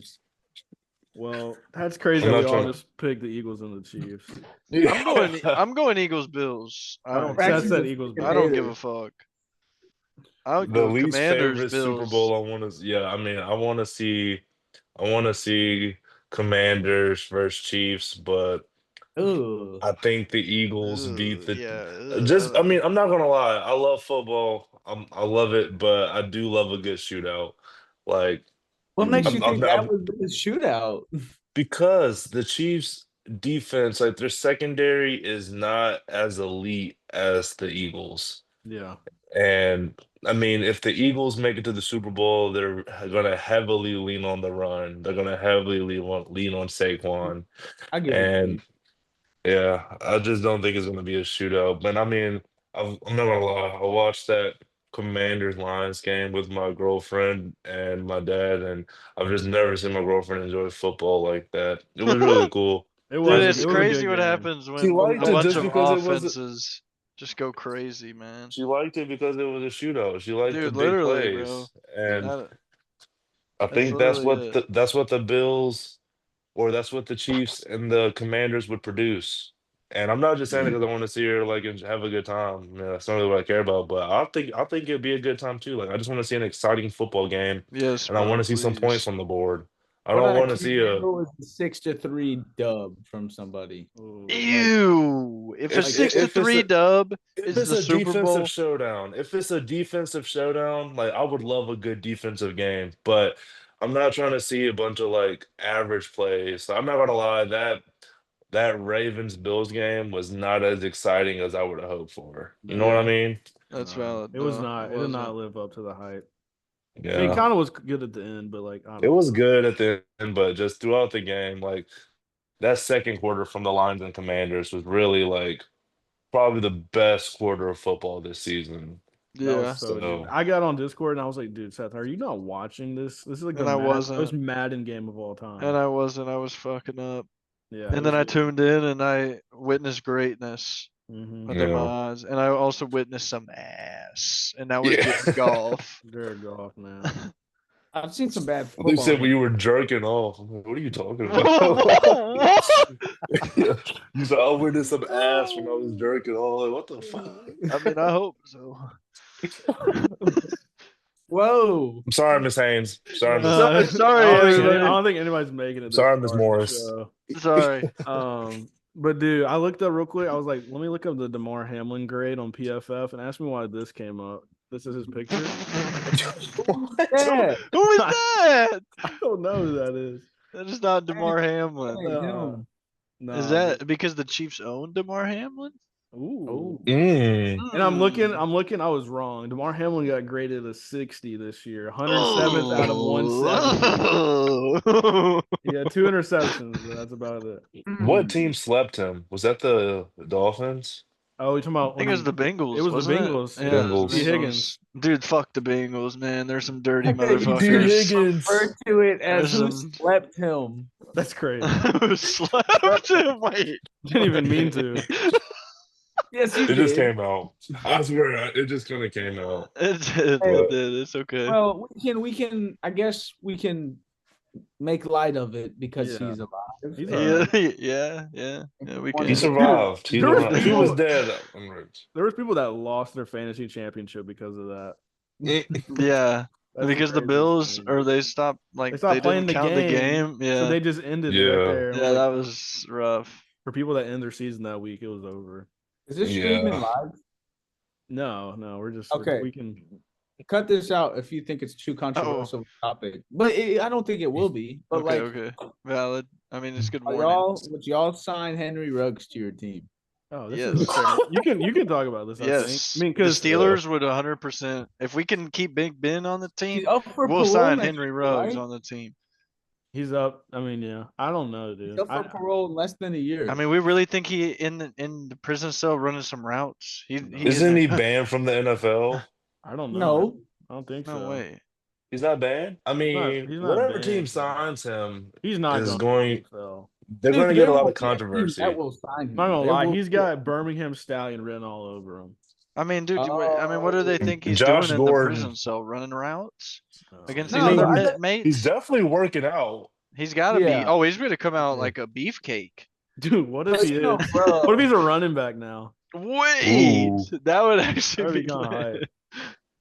Well, that's crazy I'm that we not all trying just picked the Eagles and the Chiefs. to. I'm going Eagles Bills. All right, so that's that Eagles. I don't give hater. a fuck. I would The go least Commanders favorite Super Bills. Bowl I want to, yeah, I mean, I want to see Commanders versus Chiefs, but Ugh. I think the Eagles beat Ugh, the. yeah. Just, I mean, I'm not gonna lie, I love football. I love it, but I do love a good shootout. Like, What makes you think that I'm was the shootout? because the Chiefs defense, like their secondary is not as elite as the Eagles. Yeah. And I mean, if the Eagles make it to the Super Bowl, they're going to heavily lean on the run. They're going to heavily lean on Saquon. I give it to you. And yeah, I just don't think it's going to be a shootout. But I mean, I'm not going to lie. I watched that Commanders Lions game with my girlfriend and my dad, and I've just never seen my girlfriend enjoy football like that. It was really cool. It Dude, was. it's It was a crazy good what game. happens She when liked a it bunch just of because it was. offenses just go crazy, man. She liked it because it was a shootout. She liked the Dude, big literally, bro. plays, and That, I that's think that's literally what it. that's what the Bills or that's what the Chiefs and the Commanders would produce. And I'm not just saying it because I want to see her like have a good time. Yeah, that's not really what I care about. But I think it'd be a good time too. Like I just want to see an exciting football game, Yes, and I bro, want to see some points please. on the board. I What don't I want to can't see a handle is a 6-3 dub from somebody. Ooh. Ew. If a if six to if it's three a dub if is it's the a Super defensive Bowl, showdown, if it's a defensive showdown, like I would love a good defensive game, but I'm not trying to see a bunch of like average plays. So I'm not gonna lie, that Ravens Bills game was not as exciting as I would have hoped for. You know what I yeah, mean? that's Nah, valid. it was No, not. it It did not wasn't. live up to the hype. I mean, Yeah. kind of was good at the end, but like I It don't was know. good at the end, but just throughout the game, like that second quarter from the Lions and Commanders was really like probably the best quarter of football this season. That was Yeah, so good. So I got on Discord and I was like, "Dude, Seth, are you not watching this? This is like the and I most wasn't. Madden game of all time." And I wasn't. I was fucking up. Yeah, it And then was I good. tuned in and I witnessed greatness Mm-hmm. under my yeah. eyes. And I also witnessed some ass. And that was Yeah. Jared Goff. Jared Goff, man. I've seen some bad They football. said we were jerking off. I'm like, what are you talking about? What? Yeah. You said I witnessed some ass when I was jerking off. Like, what the fuck? I mean, I hope so. Whoa. I'm sorry, Miss Haynes. Sorry, Miss. Sorry, I everybody. don't think anybody's making it this Sorry, Miss far in the Morris. show. Sorry. But dude, I looked up real quick. I was like, let me look up the DeMar Hamlin grade on PFF and ask me why this came up. This is his picture. Yeah. Who is that? I don't know who that is. That is not DeMar Hamlin. Hey, Uh, no. Is that because the Chiefs own DeMar Hamlin? Ooh. Oh. Mm. And I'm looking. Hmm. I was wrong. DeMar Hamlin got graded a 60 this year, 107th out of 170. Oh. He had 2 interceptions, but that's about it. What team slept him? Was that the Dolphins? Oh, you talking I about? think it was the Bengals. It was the wasn't Bengals. It? Yeah, Yeah, it was the Bengals. T. Bengals. Higgins. Dude, fuck the Bengals, man. There's some dirty T. T. motherfuckers. Higgins. Refer to it as There's who some slept him. That's crazy. who slapped him. Wait. Didn't even mean to. Yes, you It just did. came out. I swear, it just kind of came out. It did. Hey. It did. It's okay. Well, we can I guess we can make light of it because Yeah. he's alive. He's Yeah, alright. yeah, we He He can. survived. He's There was alive. If he was people- dead, I'm rich. There was people that lost their fantasy championship because of that. Yeah, That's because the craziest Bills thing. or they stopped They stopped playing didn't the count game, the game. so Yeah, they just ended it right Yeah. there. And yeah, we're that like, was rough. for people that end their season that week, it was over. Is this streaming Yeah. live? No, we're just Okay. we can. Cut this out if you think it's too controversial topic. But I don't think it will be. But Okay, valid. I mean, it's good would morning. y'all sign Henry Ruggs to your team? Oh, this Yes. is a fair, you can talk about this. Yes, I think. I mean, the because Steelers would 100%. If we can keep Big Ben on the team, He's up for we'll parole sign next Henry year, Ruggs right? on the team. he's up. I mean, yeah, I don't know, He's dude. up for parole in less than a year. I mean, we really think he in the prison cell running some routes. He Isn't he banned from the NFL? I don't know. no. I don't think No so. way. He's not banned. I mean, he's not whatever team banned. signs him He's not is going. going. To They're Dude, going to get a lot will of be a team controversy. that will sign him. I'm not gonna There lie. will He's be a- got Birmingham Stallion written all over him. I mean, dude, what do they think he's Josh doing in the Gordon. prison cell? Running routes against No, these other I bet- mates? He's definitely working out. He's got to be. Yeah. Oh, he's going to come out Yeah. like a beefcake. Dude, what if But he you know, is? bro, What if he's a running back now? Wait, Ooh. that would actually That'd be be kinda lit. hype.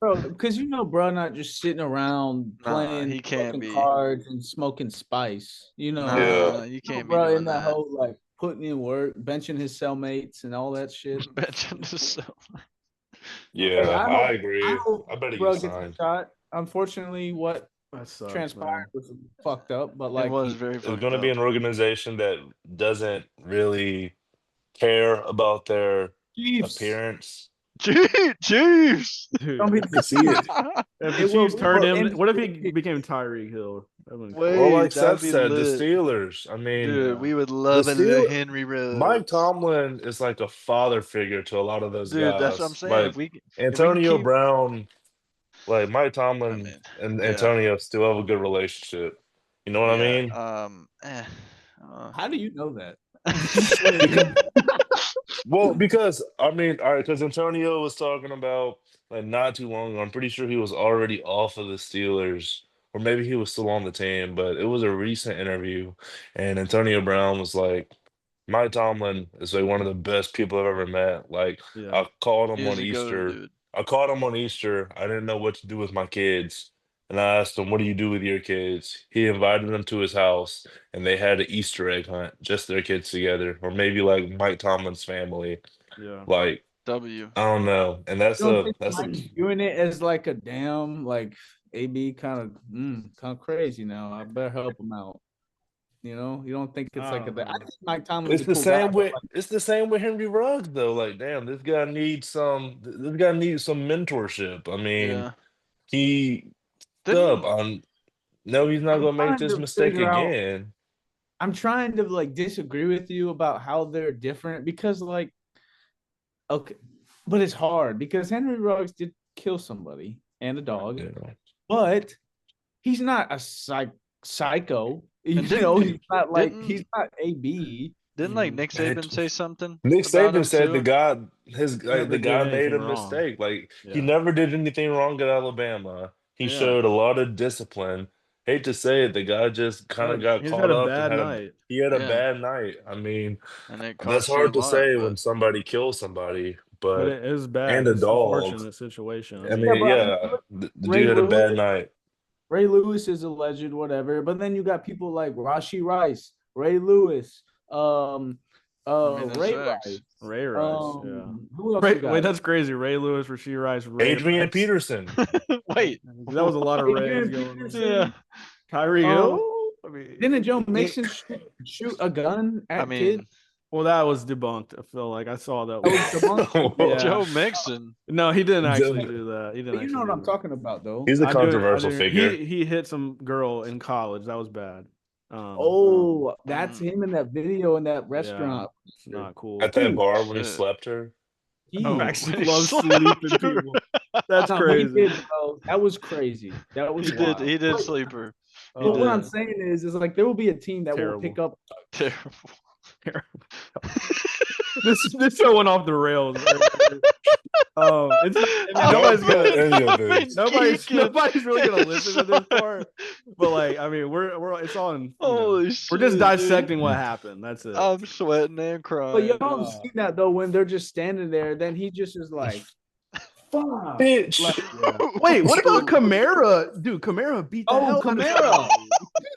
bro, because bro, not just sitting around Nah, playing he can't fucking be. cards and smoking spice. You know, Yeah. You can't bro, be doing in that that. whole like putting in work, benching his cellmates and all that shit. Benching the cell. Yeah, Hey, I agree. hope I bet he bro gets gets a signed. shot. Unfortunately, what That sucks, transpired man. was fucked up. But It like, was very It's fucked going to be up. an organization that doesn't really care about their Chiefs. appearance. Chiefs. Dude, Don't be I can see it. if It the will Chiefs be turned for him, what if he MVP. became Tyreek Hill? That would've been Wait. Well, like that'd Seth be said, the lit. Steelers. I mean, Dude, we would love a Steel- little Henry Ruggs. Mike Tomlin is like a father figure to a lot of those Dude, guys. that's what I'm saying. Like If we Antonio keep, Brown Like Mike Tomlin mean, and yeah. Antonio still have a good relationship. You know what I mean? How do you know that? Well, because I mean, all right, because Antonio was talking about like not too long ago. I'm pretty sure he was already off of the Steelers, or maybe he was still on the team, but it was a recent interview, and Antonio Brown was like, "Mike Tomlin is like one of the best people I've ever met. Like, Yeah. I called him He's on a go-to Easter. dude. I called him on Easter. I didn't know what to do with my kids, and I asked him, 'What do you do with your kids?' He invited them to his house, and they had an Easter egg hunt, just their kids together, or maybe like Mike Tomlin's family." Yeah. Like, W. I don't know. And You don't think Mike's viewing it as like a damn like AB kind of crazy now? I better help him out. You know, you don't think it's I like don't I know. think Mike Tomlin's it's a the cool guy. same But with it's the same with Henry Ruggs though. Like, damn, this guy needs some mentorship. I mean, Yeah. he Didn't no, he's not I'm gonna make trying this to mistake figure out. again. I'm trying to like disagree with you about how they're different because like okay, but it's hard because Henry Ruggs did kill somebody and a dog, You know. but he's not a psycho. You And didn't- know, he's not like didn't- he's not AB. didn't like Mhm. Nick Saban say something Nick about Saban him said too? Never the did guy made anything a wrong. mistake. Like he Yeah. never did anything wrong at Alabama. He Yeah. showed a lot of discipline. Hate to say it, the guy just kind of got He's caught had a up and bad night. he had a Yeah. bad night. I mean, And it that's costs you a hard to lot, say but when somebody kills somebody, But but it is bad. and a It's an dog. unfortunate situation. I I mean, mean, But I mean, yeah, the Ray dude had a Lewis, bad night. Ray Lewis is a legend, whatever. But then you got people like Rashi Rice, Ray Lewis, that's Ray facts. Rice. Ray Rice. Yeah. Who else you got? Wait, that's crazy. Ray Lewis, Rasheed Rice, Ray Adrian Rice. Peterson. Wait. That was a lot of Rays Adrian going on. Peterson. Yeah. Kyrie Hill? I mean, Didn't Joe Mixon shoot a gun I at mean, kids? well, that was debunked. I feel like I saw that. That was debunked. Yeah. Joe Mixon. No, he didn't actually do that. He didn't. But you know actually what do I'm that. talking about, though. He's a I do- I controversial do- figure. He hit some girl in college. That was bad. Oh, that's him in that video in that yeah, restaurant. it's not cool. At that bar when he shit. slept her. Oh, He- actually He loves slapped sleeping her. people. That's No, he crazy. did, bro. That was crazy. That was He wild. did But- sleep her. He But what did. I'm saying is like there will be a team that Terrible. will pick up. Terrible. This show went off the rails. It's I nobody's Don't put gonna. any of this. Nobody's really gonna listen to this part. But like, I mean, we're it's on. You know, Holy shit. we're just dude. dissecting what happened. That's it. I'm sweating and crying. But y'all have seen that though when they're just standing there, then he just is like, "Fuck." Bitch. Like, Wait, what about Kamara? Dude, Kamara beat the Oh, hell out of Kamara.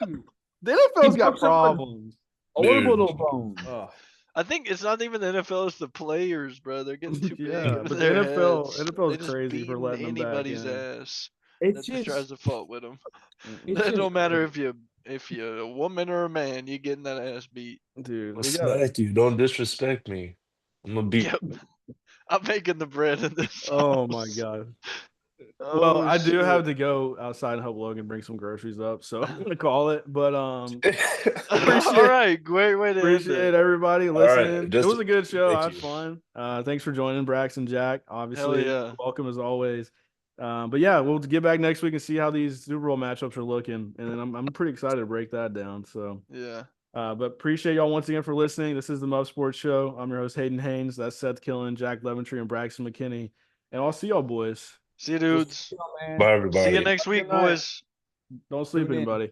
Dude, the NFL's got broke someone's problems. orbital bone. Ugh. I think it's not even the NFL, it's the players, bro. They're getting too big. Yeah, into but the their NFL heads. NFL is They just crazy for beating letting them back anybody's in. ass It's that just tries just to fault with them. It's It just don't matter if you're a woman or a man, you're getting that ass beat. Dude, I'll we got smack you. Don't disrespect me. I'm gonna beat. Yep. I'm making the bread in this. Oh my house. god. Oh, Well, I do shit. have to go outside and help Logan bring some groceries up, so I'm gonna call it. But All right, great way to end appreciate it. everybody All right, listening. It just- was a good show. I had thank you. fun. Thanks for joining, Braxton, Jack. Obviously, yeah. welcome as always. But yeah, we'll get back next week and see how these Super Bowl matchups are looking, and then I'm pretty excited to break that down. So Yeah. but appreciate y'all once again for listening. This is the Muff Sports Show. I'm your host Hayden Haynes. That's Seth Killen, Jack Leventree, and Braxton McKinney. And I'll see y'all boys. See you, dudes. Bye, everybody. See you next week, Good night. boys. Don't sleep, Tune in. anybody.